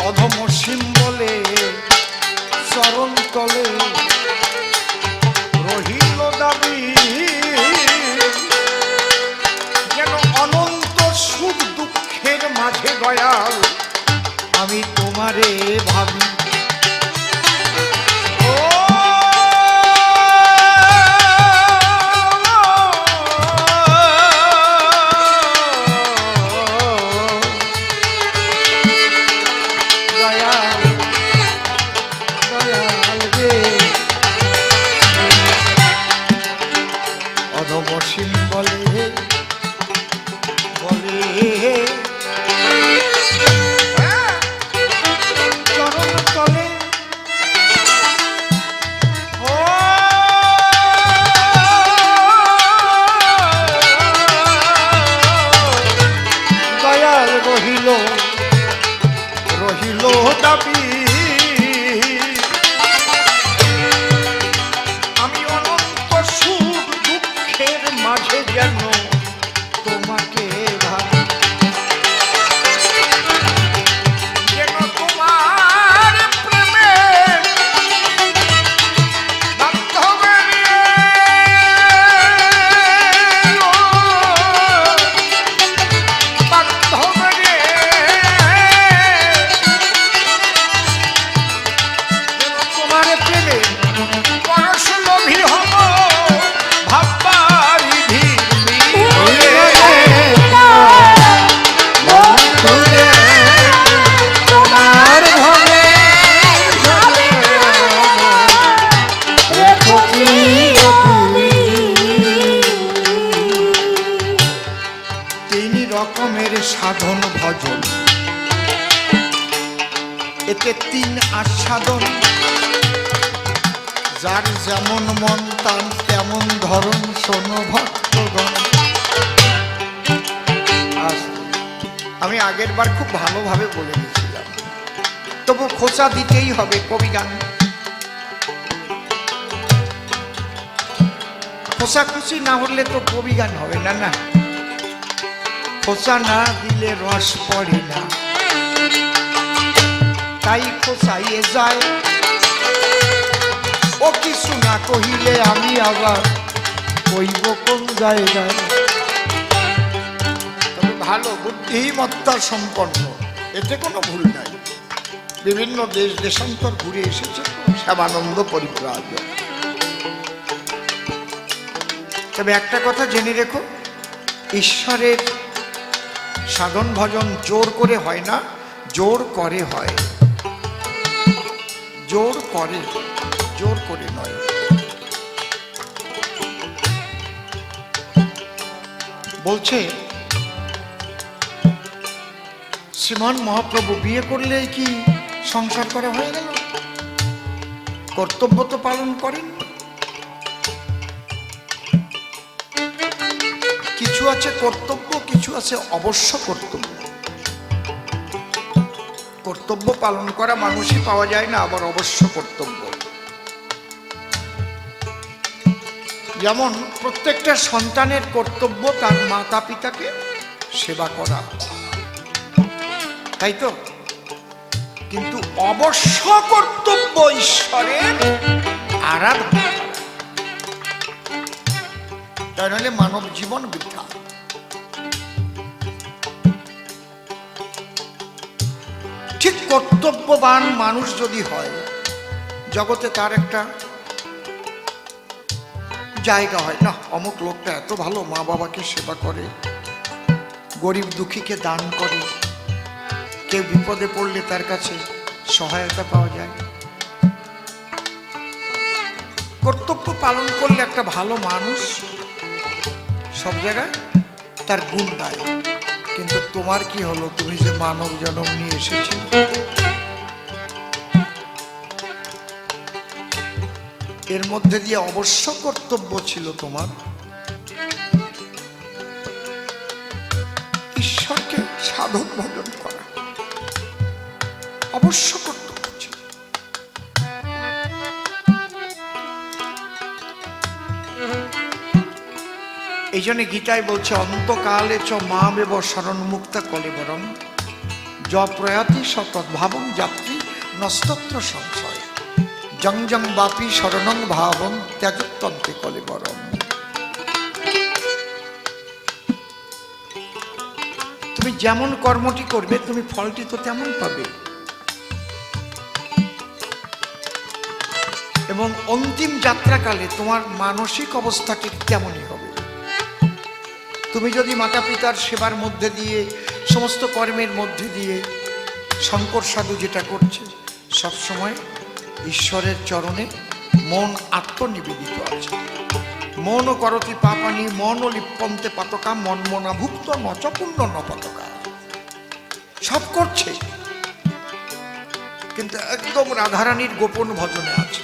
অধমসীম বলে চরণ তলে রহিল দাবি, যেন অনন্ত সুখ দুঃখের মাঝে দয়াল আমি তোমারে ভাবি। অধমসীম বলে বলে চরণ তলে ও দয়াল রহিল রহিল দাবি, আমি অনন্ত সুখ দুঃখের মাঝে যেন তোমাকে ভাবি, যেন তোমার প্রেমে বান্ধবে বান্ধবে যেন তোমার প্রেমে পরশলোভী হব ভাববার রকমের সাধন ভজন, এতে তিন আস্বাদন, যার যেমন মন তার তেমন ধরন শোনো ভক্তগণ। আমি আগের বার খুব ভালোভাবে বলে দিয়েছিলাম, তবু খোঁচা দিতেই হবে কবি গান। খোঁচাখুচি না হলে তো কবি গান হবে না। না, খোঁচা না দিলে রস পড়ে না, তাই খোঁচাইয়ে যায়। ও কিছু না কহিলে আমি আবার কইব কোন জায়গায়। তবে ভালো বুদ্ধিমত্তা সম্পন্ন, এতে কোনো ভুল নাই। বিভিন্ন দেশ দেশান্তর ঘুরে এসেছে শ্যামানন্দ পরিব্রাজক। তবে একটা কথা জেনে রেখো, ঈশ্বরের সাধন ভজন জোর করে হয় না, জোর করে হয়। জোর করে, জোর করে নয়। বলছে শ্রীমান মহাপ্রভু, বিয়ে করলে কি সংসার করা হয়ে গেল? কর্তব্য তো পালন করেন। কিছু আছে কর্তব্য, কিছু আছে অবশ্য কর্তব্য। কর্তব্য পালন করা মানুষই পাওয়া যায় না, আবার অবশ্য কর্তব্য। যেমন প্রত্যেকটা সন্তানের কর্তব্য তার মাতা পিতাকে সেবা করা, তাই তো? কিন্তু অবশ্য কর্তব্য ঈশ্বরের আরাধনা, তাই নাহলে মানব জীবন বৃথা। ঠিক কর্তব্যবান মানুষ যদি হয়, জগতে তার একটা জায়গা হয়। না, অমুক লোকটা এত ভালো, মা বাবাকে সেবা করে, গরিব দুঃখীকে দান করে, কেউ বিপদে পড়লে তার কাছে সহায়তা পাওয়া যায়। কর্তব্য পালন করলে একটা ভালো মানুষ সব জায়গায় তার গুণ গায়। কিন্তু তোমার কি হলো, তুমি যে মানব জন্ম নিয়ে এসেছিলে, এর মধ্যে দিয়ে অবশ্য কর্তব্য ছিল তোমার ঈশ্বরকে সাধন ভজন করা, অবশ্য কর্তব্য ছিল। এই জন্য গীতায় বলছে, অন্তকালে চ মামেব শরণ মুক্তা কলেবরম য প্রয়াতি সতদ্ভাবং যাত্রী নস্তত্র সংশয় জং জং বাপি শরণং ভাবং ত্যাজত্যন্তে কলেবরম। তুমি যেমন কর্মটি করবে তুমি ফলটি তো তেমন পাবে, এবং অন্তিম যাত্রাকালে তোমার মানসিক অবস্থা ঠিক তেমনই হবে। তুমি যদি মাতা পিতার সেবার মধ্যে দিয়ে, সমস্ত কর্মের মধ্যে দিয়ে, শঙ্কর সাধু যেটা করছে, সবসময় ঈশ্বরের চরণে মন আত্মনিবেদিত আছে। মন করতি পাপানি মন লিপ্পন্তে পাতকা মন মনাভুক্ত নচপূর্ণ নপতকা, সব করছে কিন্তু একদম রাধারানীর গোপন ভজনে আছে।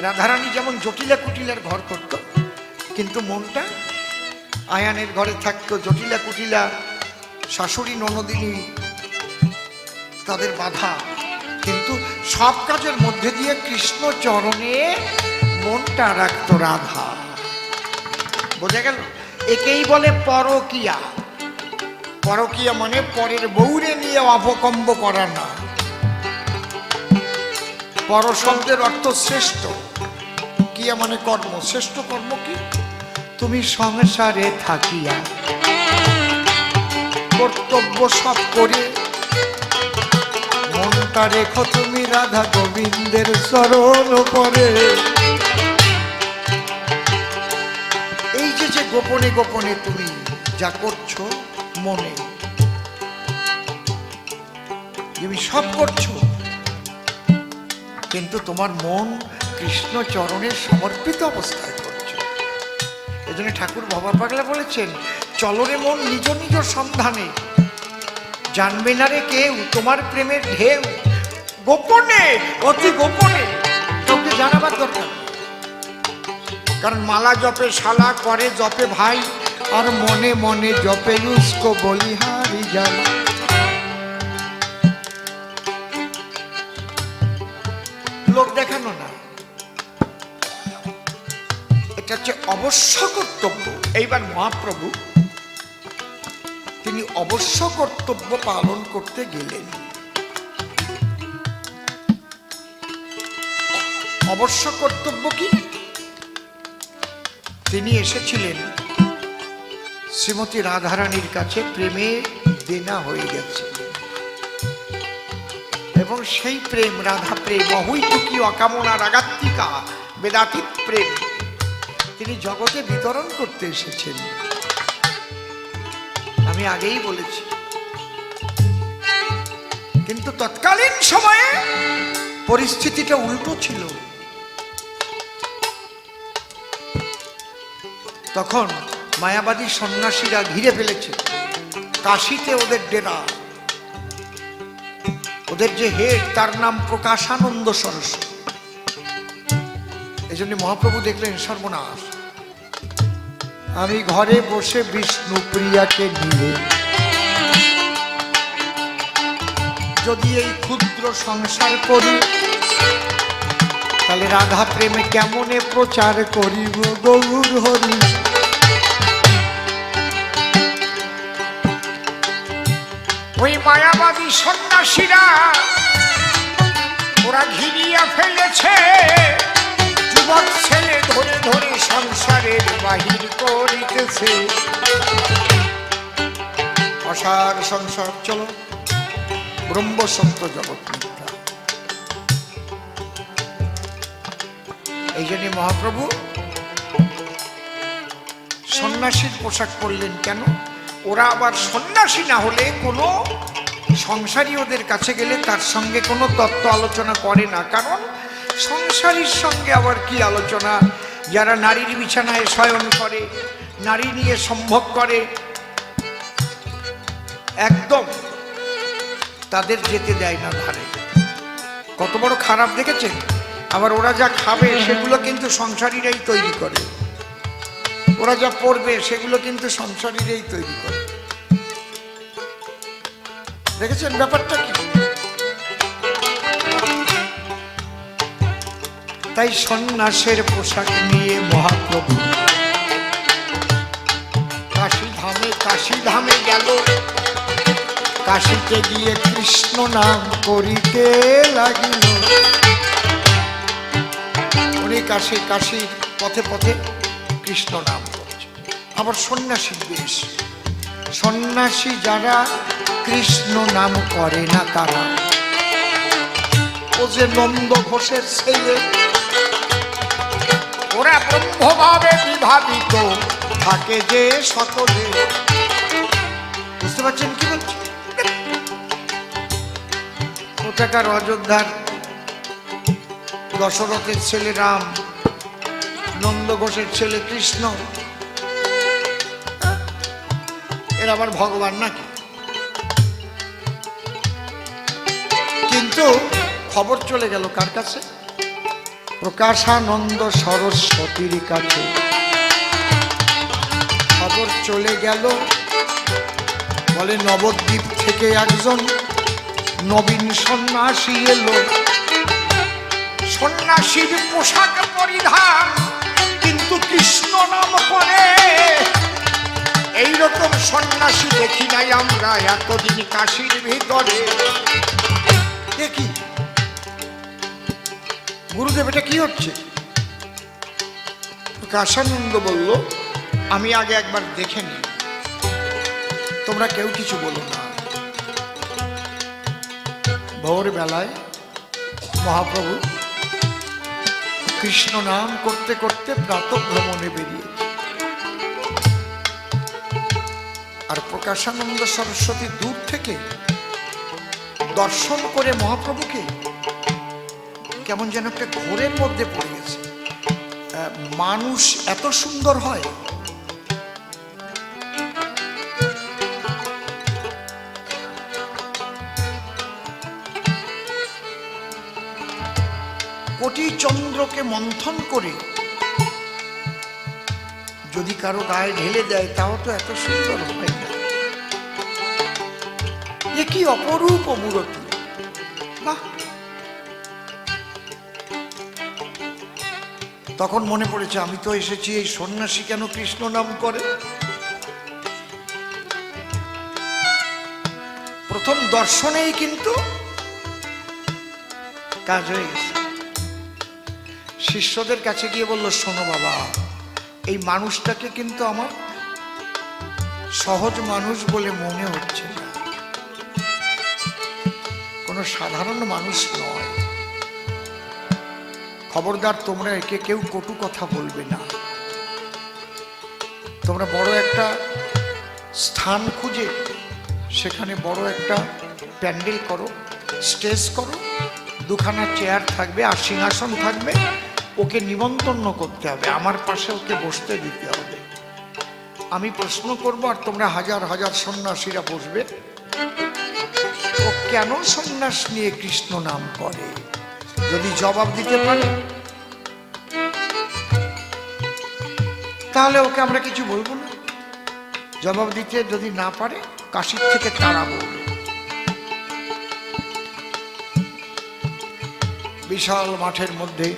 রাধারানী যেমন জটিলা কুটিলার ঘর করত, কিন্তু মনটা আয়ানের ঘরে থাকতো। জটিলা কুটিলা শাশুড়ি ননদিনী তাদের বাধা, কিন্তু সব কাজের মধ্যে দিয়ে কৃষ্ণ চরণে মনটা রাখত রাধা। বোঝা গেল? একেই বলে পরকিয়া। পরকিয়া মানে পরের বউরে নিয়ে অপকম্ব করা না। পর শব্দের অর্থ শ্রেষ্ঠ, কিয়া মানে কর্ম। শ্রেষ্ঠ কর্ম কি? তুমি সংসারে থাকিয়া কর্তব্য সব করে মনটা রেখো তুমি রাধা গোবিন্দের চরণ পরে। এই যে গোপনে গোপনে তুমি যা করছো মনে, তুমি সব করছো, কিন্তু তোমার মন কৃষ্ণ চরণে সমর্পিত অবস্থায় করছো। এই জন্য ঠাকুর ভবা পাগলা বলেছেন, চলরে মন নিজ নিজ সন্ধানে, জানবে না রে কেউ তোমার প্রেমের ঢেউ। গোপনে, অতি গোপনে, কাউকে জানাবার দরকার। কারণ মালা জপে শালা, করে জপে ভাই, আর মনে মনে জপে উস্কো বলিহারি যায়। লোক দেখানো না, এটা হচ্ছে অবশ্য কর্তব্য। এইবার মহাপ্রভু তিনি অবশ্য কর্তব্য পালন করতে গেলেন। অবশ্য কর্তব্য কি? তিনি এসেছিলেন শ্রীমতী রাধারানীর কাছে, প্রেমে দেনা হয়ে গেছে, এবং সেই প্রেম রাধা প্রেম অহৈতুকী অকামনা রাগাত্মিকা বেদাতীত প্রেম তিনি জগতে বিতরণ করতে এসেছেন। আমি আগেই বলেছি, কিন্তু তৎকালীন সময়ে পরিস্থিতিটা উল্টো ছিল। তখন মায়াবাদী সন্ন্যাসীরা ঘিরে ফেলেছে কাশীতে ওদের ডেরা। ওদের যে হেড তার নাম প্রকাশানন্দ সরস্বতী। এই জন্য মহাপ্রভু দেখলেন, সর্বনাশ, আমি ঘরে বসে বিষ্ণু প্রিয়াকে নিয়ে যদি এই ক্ষুদ্র সংসার করি, তাহলে রাধা প্রেমে কেমনে প্রচার করিব গৌর হরি। ওই মায়াবাদী সন্ন্যাসীরা ওরা ঘিরিয়া ফেলেছে, যুবক ছেলে ধরে ধরে সংসারের বাহির করিতেছে। অসার সংসার, চলো ব্রহ্ম সত্য জগৎ মিথ্যা। এই জন্য মহাপ্রভু সন্ন্যাসীর পোশাক পরলেন। কেন? ওরা আবার সন্ন্যাসী না হলে কোনো সংসারী ওদের কাছে গেলে তার সঙ্গে কোনো তত্ত্ব আলোচনা করে না। কারণ সংসারীর সঙ্গে আবার কি আলোচনা? যারা নারীর বিছানায় শয়ন করে, নারী নিয়ে সম্ভোগ করে, একদম তাদের যেতে দেয় না ধারে। কত বড় খারাপ দেখেছেন? আবার ওরা যা খাবে সেগুলো কিন্তু সংসারীরাই তৈরি করে, ওরা যা পড়বে সেগুলো কিন্তু সংসারীরাই তৈরি করে। দেখেছেন ব্যাপারটা কি? তাই সন্ন্যাসের পোশাক নিয়ে মহাপ্রভু কাশী ধামে গেল। কাশীতে গিয়ে কৃষ্ণ নাম করিতে লাগিল। উনি কাশীর পথে পথে কৃষ্ণ নাম করছে। আবার সন্ন্যাসী বেশ, সন্ন্যাসী যারা কৃষ্ণ নাম করে না তারা, ও যে নন্দ ঘোষের ছেলে, ওরা ব্রহ্মভাবে বিভাবিত থাকে যে সকলে। বুঝতে পারছেন কি বলছি? কোথাকার অযোধ্যার দশরথের ছেলে রাম, নন্দ ঘোষের ছেলে কৃষ্ণ, এর আবার ভগবান নাকি? কিন্তু খবর চলে গেল কার কাছে? প্রকাশানন্দ সরস্বতীর কাছে খবর চলে গেল। বলে নবদ্বীপ থেকে একজন নবীন সন্ন্যাসী এলো। সন্ন্যাসীর পোশাক পরিধান, কিন্তু কৃষ্ণ নাম করে। এইরকম সন্ন্যাসী দেখি নাই আমরা এতদিন কাশীর ভিতরে। দেখি গুরুদেব এটা কি হচ্ছে? প্রকাশানন্দ বলল, আমি আগে একবার দেখে নি, তোমরা কেউ কিছু বলো না। ভোর বেলায় মহাপ্রভু কৃষ্ণ নাম করতে করতে প্রাতঃভ্রমণে বেরিয়েছে। আর প্রকাশানন্দ সরস্বতী দূর থেকে দর্শন করে মহাপ্রভুকে কেমন যেন একটা ঘোরের মধ্যে পড়ে গেছে। মানুষ এত সুন্দর হয়? কোটি চন্দ্রকে মন্থন করে যদি কারো গায়ে ঢেলে দেয় তাও তো এত সুন্দর হয় না। এ কি অপরূপ মূরতি! বাহ! তখন মনে পড়েছে, আমি তো এসেছি, এই সন্ন্যাসী কেন কৃষ্ণ নাম করে? প্রথম দর্শনেই কিন্তু কাজ হয়ে গেছে। শিষ্যদের কাছে গিয়ে বলল, শোনো বাবা, এই মানুষটাকে কিন্তু আমার সহজ মানুষ বলে মনে হচ্ছে না, কোনো সাধারণ মানুষ নয়। খবরদার, তোমরা একে কেউ কটু কথা বলবে না। তোমরা বড় একটা স্থান খুঁজে সেখানে বড় একটা প্যান্ডেল করো, স্টেজ করো, দুখানা চেয়ার থাকবে আর সিংহাসন থাকবে। ওকে নিমন্ত্রণ করতে হবে, আমার পাশে ওকে বসতে দিতে হবে। আমি প্রশ্ন করব আর তোমরা হাজার হাজার সন্ন্যাসীরা বসবে, ও কেন সন্ন্যাস নিয়ে কৃষ্ণ নাম করে। যদি জবাব দিতে পারে তাহলে ওকে আমরা কিছু বলবো না। জবাব দিতে যদি না পারে, কাশীর থেকে তাড়াবো। বিশাল মাঠের মধ্যে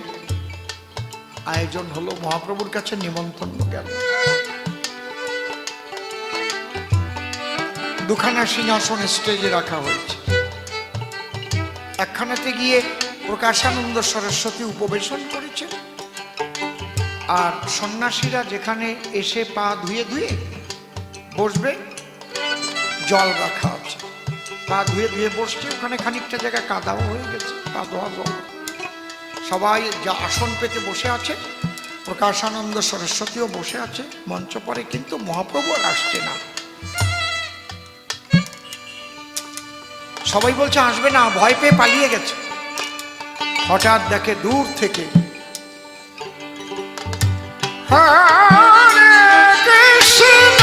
আয়োজন হলো, মহাপ্রভুর কাছে নিমন্ত্রণ গেল। দুখানা সিংহাসন স্টেজে রাখা হয়েছে। একখানাতে গিয়ে প্রকাশানন্দ সরস্বতী উপবেশন করেছে, আর সন্ন্যাসীরা যেখানে এসে পা ধুয়ে ধুয়ে বসবে, জল রাখা আছে। পা ধুয়ে ধুয়ে বসছে, ওখানে খানিকটা জায়গা কাদাও হয়ে গেছে, পা ধোয়া জল। সবাই যা আসন পেতে বসে আছে, প্রকাশানন্দ সরস্বতীও বসে আছে মঞ্চ পরে, কিন্তু মহাপ্রভু আর আসছে না। সবাই বলছে আসবে না, ভয় পেয়ে পালিয়ে গেছে। হঠাৎ দেখে দূর থেকে হরে কৃষ্ণ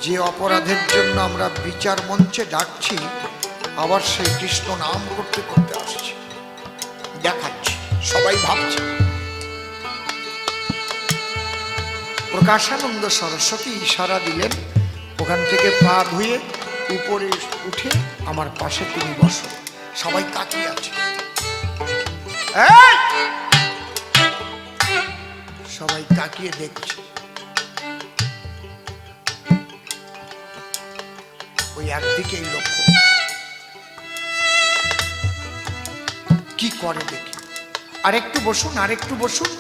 যে অপরাধের জন্য আমরা বিচার মঞ্চে ডাকছি, আবার সেই কৃষ্ণ নাম করতে করতে আসছে, দেখাচ্ছি, সবাই ভাবছে। প্রকাশানন্দ সরস্বতী ইশারা দিলেন, ওখান থেকে পা ধুয়ে উপরে উঠে আমার পাশে তুমি বসো। সবাই তাকিয়ে আছে, সবাই তাকিয়ে দেখছে। ওই একদিকেই লক্ষ্য, কি করে দেখি। আরেকটু বসুন, আরেকটু বসুন,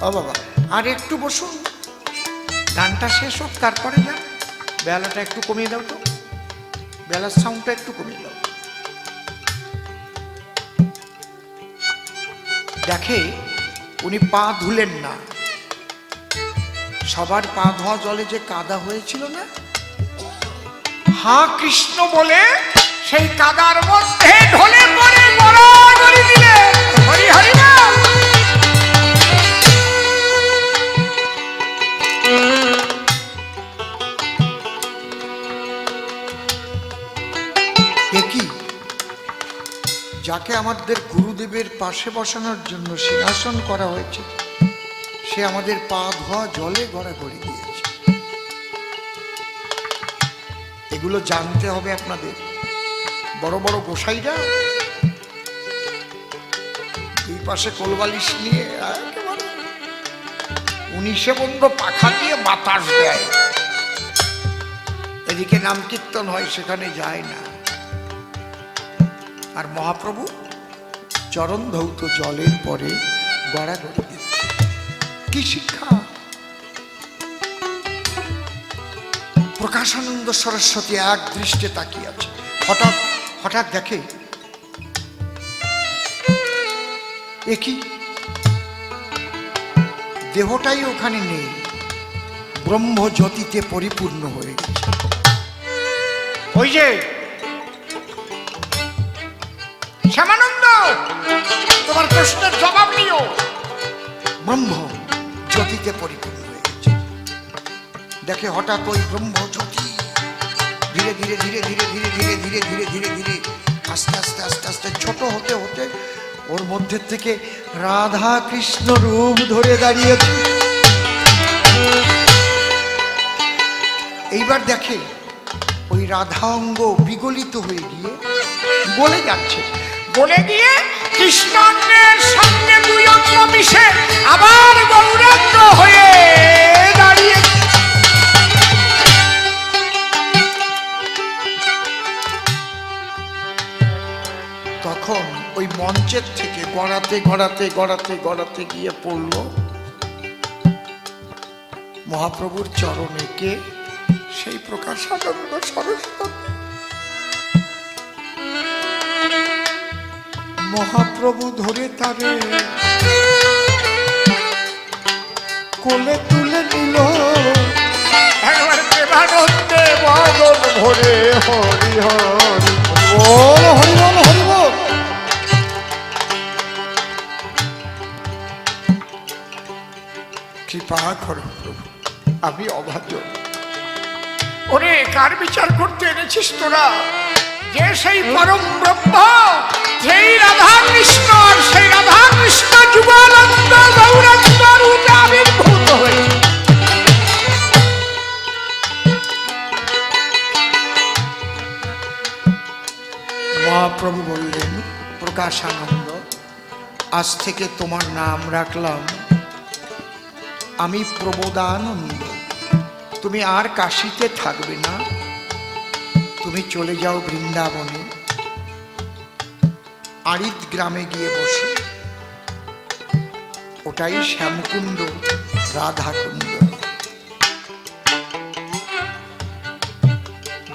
ও বাবা আর একটু বসুন, গানটা শেষ হোক তারপরে যান। বেলাটা একটু কমিয়ে দাও তো, বেলার সাউন্ডটা একটু কমিয়ে দাও। দেখে উনি পা ধুলেন না, সবার পা ধোয়া জলে যে কাদা হয়েছিল না, হা কৃষ্ণ বলে সেই কাদার মধ্যে ঢলে পড়ে গড়াগড়ি দিলে, হরি হরি না। কি যাকে আমাদের গুরুদেবের পাশে বসানোর জন্য সিংহাসন করা হয়েছে, সে আমাদের পা ধোয়া জলে গড়াগড়ি দিয়েছে। এগুলো জানতে হবে আপনাদের। বড় বড় গোসাইরা দুই পাশে কোলবালিশ নিয়ে একেবারে 19 বন্ধ পাখা দিয়ে বাতাস দেয়, এদিকে নাম কীর্তন হয়, সেখানে যায় না। আর মহাপ্রভু চরণ ধৌত জলের পরে গড়াগড়ি দিচ্ছে। কি শিক্ষা! প্রকাশানন্দ সরস্বতী এক দৃষ্টে তাকিয়ে আছে। হঠাৎ হঠাৎ দেখে একই দেহটাই ওখানে নেই, ব্রহ্মজ্যোতিতে পরিপূর্ণ হয়ে গেছে। ওই যে শ্যামানন্দ, তোমার প্রশ্নের জবাব নিও। ব্রহ্ম জ্যোতিতে পরিপূর্ণ হয়ে গেছে। দেখে হঠাৎ ওই ব্রহ্ম জ্যোতি ধীরে ধীরে ধীরে ধীরে ধীরে ধীরে ধীরে ধীরে ধীরে ধীরে আস্তে আস্তে আস্তে আস্তে ছোট হতে হতে ওর মধ্যে থেকে রাধা কৃষ্ণ রূপ ধরে দাঁড়িয়েছে। এইবার দেখে ওই রাধা অঙ্গ বিগলিত হয়ে গিয়ে বলে যাচ্ছে, বলে গিয়ে কৃষ্ণের সঙ্গে দুই অঙ্গ মিশে আবার গৌরাঙ্গ হয়ে দাঁড়িয়ে। তখন ওই মঞ্চের থেকে গড়াতে গড়াতে গড়াতে গড়াতে গিয়ে পড়ল মহাপ্রভুর চরণে। কে? সেই প্রকাশানন্দ সরস্বতী। মহাপ্রভু ধরে তারে কোলে তুলে নিল, একবার প্রেমানন্দে বদন ভরে হরি হরি বল, হরি বল, হরি বল। কৃপা করো প্রভু, আমি অভাজন। ওরে কার বিচার করতে এনেছিস তোরা? যে সেই পরম ব্রহ্ম, সেই রাধা কৃষ্ণ, আর সেই রাধা কৃষ্ণ যুগানন্দ গৌরাঙ্গ রূপে আবির্ভূত হয়েছে। মহাপ্রভু বললেন, প্রকাশানন্দ, আজ থেকে তোমার নাম রাখলাম আমি প্রবোধানন্দ। তুমি আর কাশীতে থাকবে না, তুমি চলে যাও বৃন্দাবনে, আরিদ গ্রামে গিয়ে বসো। ওটাই শ্যামকুণ্ড, রাধাকুণ্ড,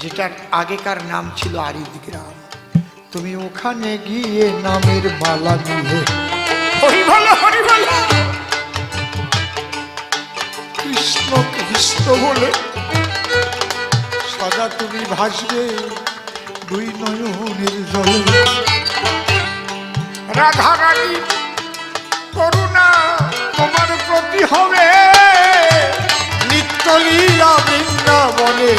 যেটার আগেকার নাম ছিল আরিদ গ্রাম। তুমি ওখানে গিয়ে নামের মালা দিয়ে হরি বলো, হরি বলো, কৃষ্ণ কৃষ্ণ বলে সদা তুমি ভাসবে দুই নয়নের জলে। রাধা রানী করুণা তোমার প্রতি হবে নিত্য পরে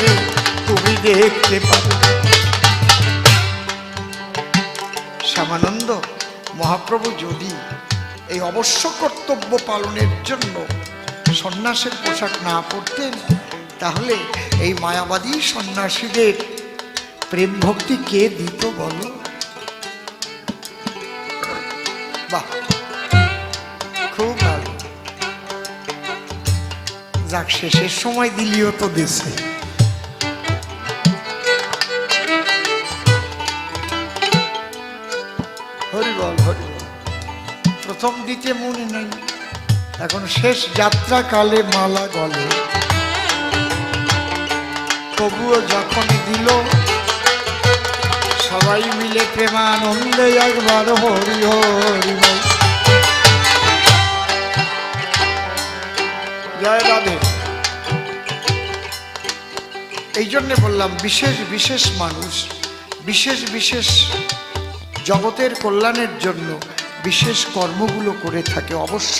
তুমি দেখতে পাবে। শ্যামানন্দ মহাপ্রভু যদি এই অবশ্য কর্তব্য পালনের জন্য সন্ন্যাসের পোশাক না পরতেন, তাহলে এই মায়াবাদী সন্ন্যাসীদের প্রেম ভক্তি কে দিত বলো? বাহ, খুব ভালো। যাক, শেষের সময় দিলিও তো দেশে। হরিবল হরিবল। প্রথম দিতে মনে নাই, এখন শেষ যাত্রা কালে মালা গলে, তবুও যখন দিল সবাই মিলে প্রেমানন্দে একবার হরি হরি বল। জয় রাধে। এই জন্যে বললাম, বিশেষ বিশেষ মানুষ বিশেষ বিশেষ জগতের কল্যাণের জন্য বিশেষ কর্মগুলো করে থাকে। অবশ্য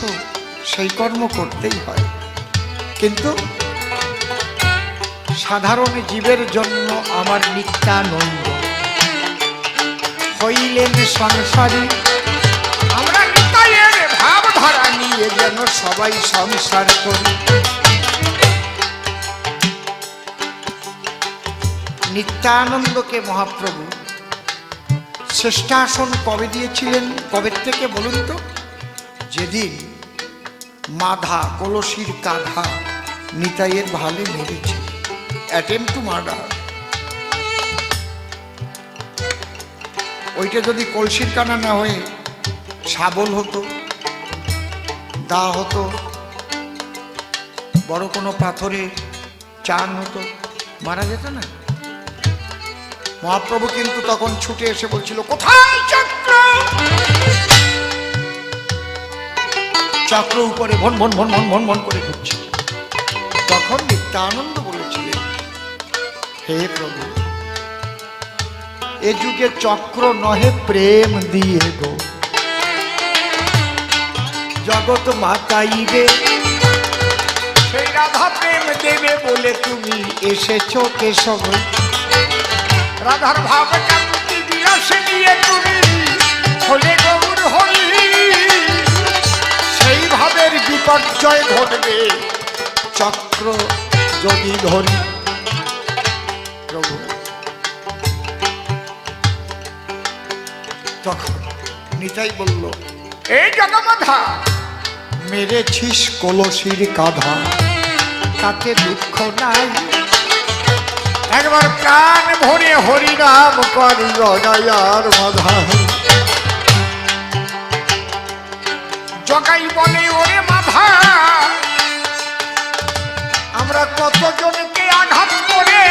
সেই কর্ম করতেই হয়, কিন্তু সাধারণ জীবের জন্য আমার নিত্যানন্দ হইলেন সংসারী। আমরা নিতাইয়ের ভাবধারা নিয়ে যেন সবাই সংসার করি। নিত্যানন্দকে মহাপ্রভু শ্রেষ্ঠাসন কবে দিয়েছিলেন? কবে থেকে বলুন তো? যেদিন মাধা কলসির কাঁধা নিতাইয়ের ভালে মেরেছে, অ্যাটেম্প টু মার্ডার। ওইটা যদি কলসির কানা না হয়ে শাবল হতো, দা হতো, বড় কোনো পাথরে চান হতো, মারা যেত না। মহাপ্রভু কিন্তু তখন ছুটে এসে বলছিল, কোথায় চক্র? চক্র উপরে ভন ভন ভন ভন ভন ভন করে ঘুরছে। তখন নিত্যানন্দ বলেছিলেন, হে প্রভু, এ যুগে চক্র নহে প্রেম দিয়ে গো, জগৎ মাতাইবে সেই রাধা প্রেম দেবে বলে তুমি এসেছো কেশব। রাধার ভাব কান্তি বিলাসে নিয়ে তুমি হলে গৌর হরি, সেই ভাবের বিপর্যয় ঘটবে চক্র যদি ধরি। প্রভু তখন নিতাই বলল, এই জগমাধা, মেরেছিস কলসির কাঁধা, তাতে দুঃখ নাই, একবার প্রাণ ভরে হরিনাম করি জগাইয়ার মাধা। জগাই বলে, ওরে মাধা, আমরা কতজনকে আঘাত করে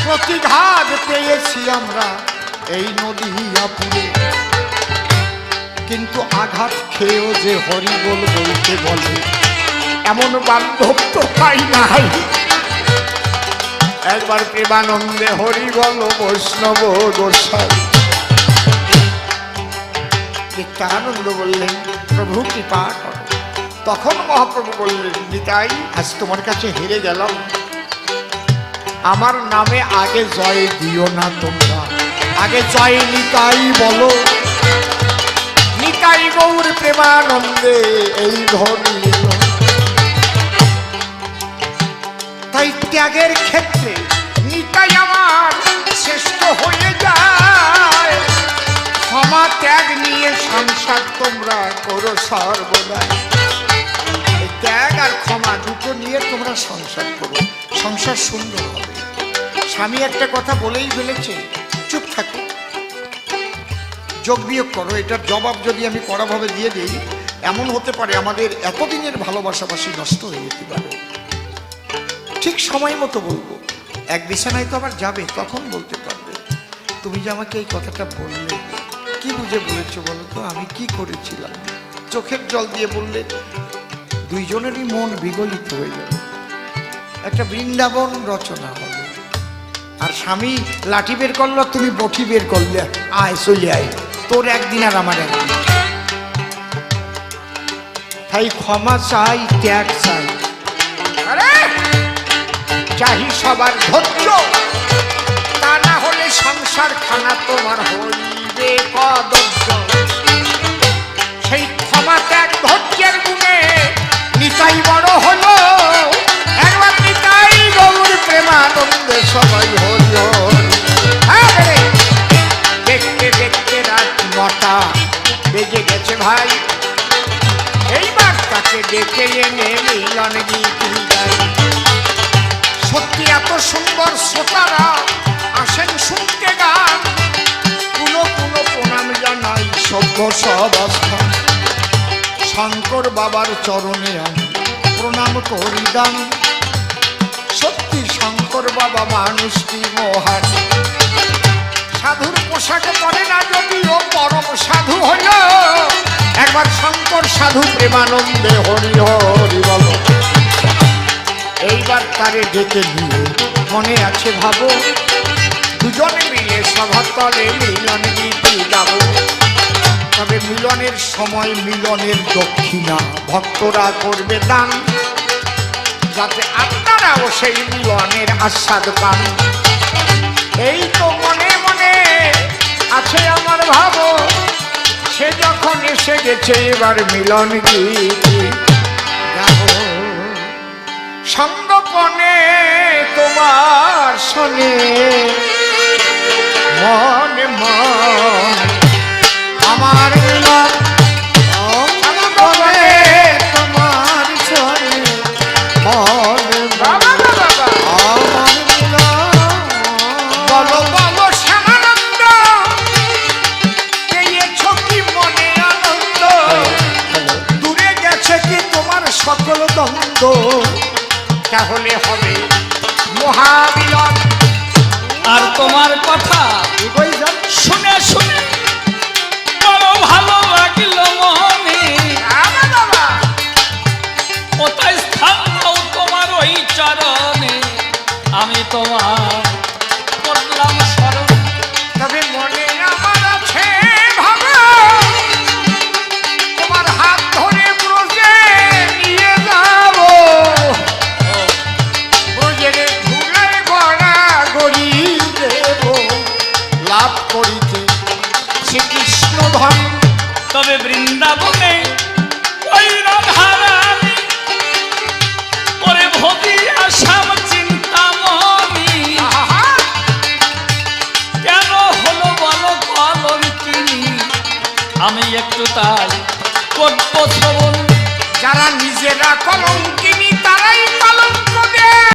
প্রতিঘাত পেয়েছি আমরা এই নদীয়াপুরে, কিন্তু আঘাত খেয়েও যে হরি বল বলতে বলে এমন বান্ধব তো পাই নাই। একবার প্রেমানন্দে হরি বল বৈষ্ণব গোসাই। নিত্যানন্দ বললেন, প্রভু কৃপা করো। তখন মহাপ্রভু বললেন, নিতাই, আজ তোমার কাছে হেরে গেলাম, আমার নামে আগে জয় দিও না তোমরা, আগে জয় নিতাই বলো। নিতাই গৌর প্রেমানন্দে এই ধ্বনি। তাই ত্যাগের ক্ষেত্রে নিতাই আমার শ্রেষ্ঠ হয়ে যায়। ক্ষমা ত্যাগ নিয়ে সংসার তোমরা করো সর্বদা। ত্যাগ আর ক্ষমা দুটো নিয়ে তোমরা সংসার করো, সংসার সুন্দর হবে। স্বামী একটা কথা বলেই ফেলেছে, চুপ থাকো, যোগ বিয়োগ করো। এটার জবাব যদি আমি কড়াভাবে দিয়ে দিই, এমন হতে পারে আমাদের এতদিনের ভালোবাসাবাসি নষ্ট হয়ে যেতে পারে। ঠিক সময় মতো বলবো, এক বিছানায় তো আবার যাবে, তখন বলতে পারবে, তুমি যে আমাকে এই কথাটা বললে, কি বুঝে বলেছো বলো তো, আমি কি করেছিলাম? চোখের জল দিয়ে বললে দুইজনেরই মন বিগলিত হয়ে যাবে, একটা বৃন্দাবন রচনা হবে। আর স্বামী লাঠি বের করলো, তুমি বটি বের করলে, আয় চলে আয়, তোর একদিন আর আমার একদিন। তাই ক্ষমা চাই, ত্যাগ চাই। আরে চাহি সবার ধৈর্য, তা না হলে সংসার খানা তোমার হইবে কদর্য। সেই ক্ষমা ত্যাগ ধৈর্যের গুণে নিতাই বড় হলো, একবার নিতাই গৌর প্রেমানন্দে সবাই হল। দেখতে দেখতে রাত 9টা বেজে গেছে ভাই, এইবার তাকে ডেকে এনে মিলন গীত গাই। সত্যি এত সুন্দর শ্রোতারা আসেন শুনতে গান, পুনঃ পুনঃ প্রণাম জানাই সভ্য সবস্থা। শঙ্কর বাবার চরণে আমি প্রণাম করি দান, সত্যি শঙ্কর বাবা মানুষটি মহান। সাধুর পোশাকে পড়ে না যদিও পরম সাধু হইল, একবার শঙ্কর সাধু প্রেমানন্দে হরি হরি বল। এইবার তারে ডেকে নিয়ে মনে আছে ভাবো, দুজনে মিলে সভাতলে মিলন গীতি গাব। তবে মিলনের সময় মিলনের দক্ষিণা ভক্তরা করবে দান, যাতে আপনারাও সেই মিলনের আস্বাদ পান। এই তো মনে মনে আছে আমার ভাবো, সে যখন এসে গেছে এবার মিলন গীতি গাব। সঙ্গপনে তোমার শোনে মনে মন আমার মিলন, সঙ্গপনে তোমার শোনে মনে মন আমার মিলন। বলো বলো শ্যামানন্দ, পেয়েছো কি মনে আনন্দ, দূরে গেছে কি তোমার সকল দ্বন্দ্ব, তাহলে হবে মহামিলন। আর তোমার কথা শুনে শুনে বড় ভালো লাগিল মনে, কোথায় স্থান দাও তোমার ওই চরণে, আমি তোমার করলাম স্মরণ। তবে মনে আমার আছে ভাবা, তোমার হাত ধরে ব্রজে নিয়ে যাব, ব্রজের ধুলায় গড়া গড়ি দেব, লাভ করিতে শ্রীকৃষ্ণ ধন। তবে বৃন্দাবনে ওই রাধারানী ওরে ভোগী আসাম চিন্তামণি, কেন হলো বলো কলঙ্কিনী, আমি একটু তাই করব শ্রবণ। যারা নিজেরা কলঙ্কিনী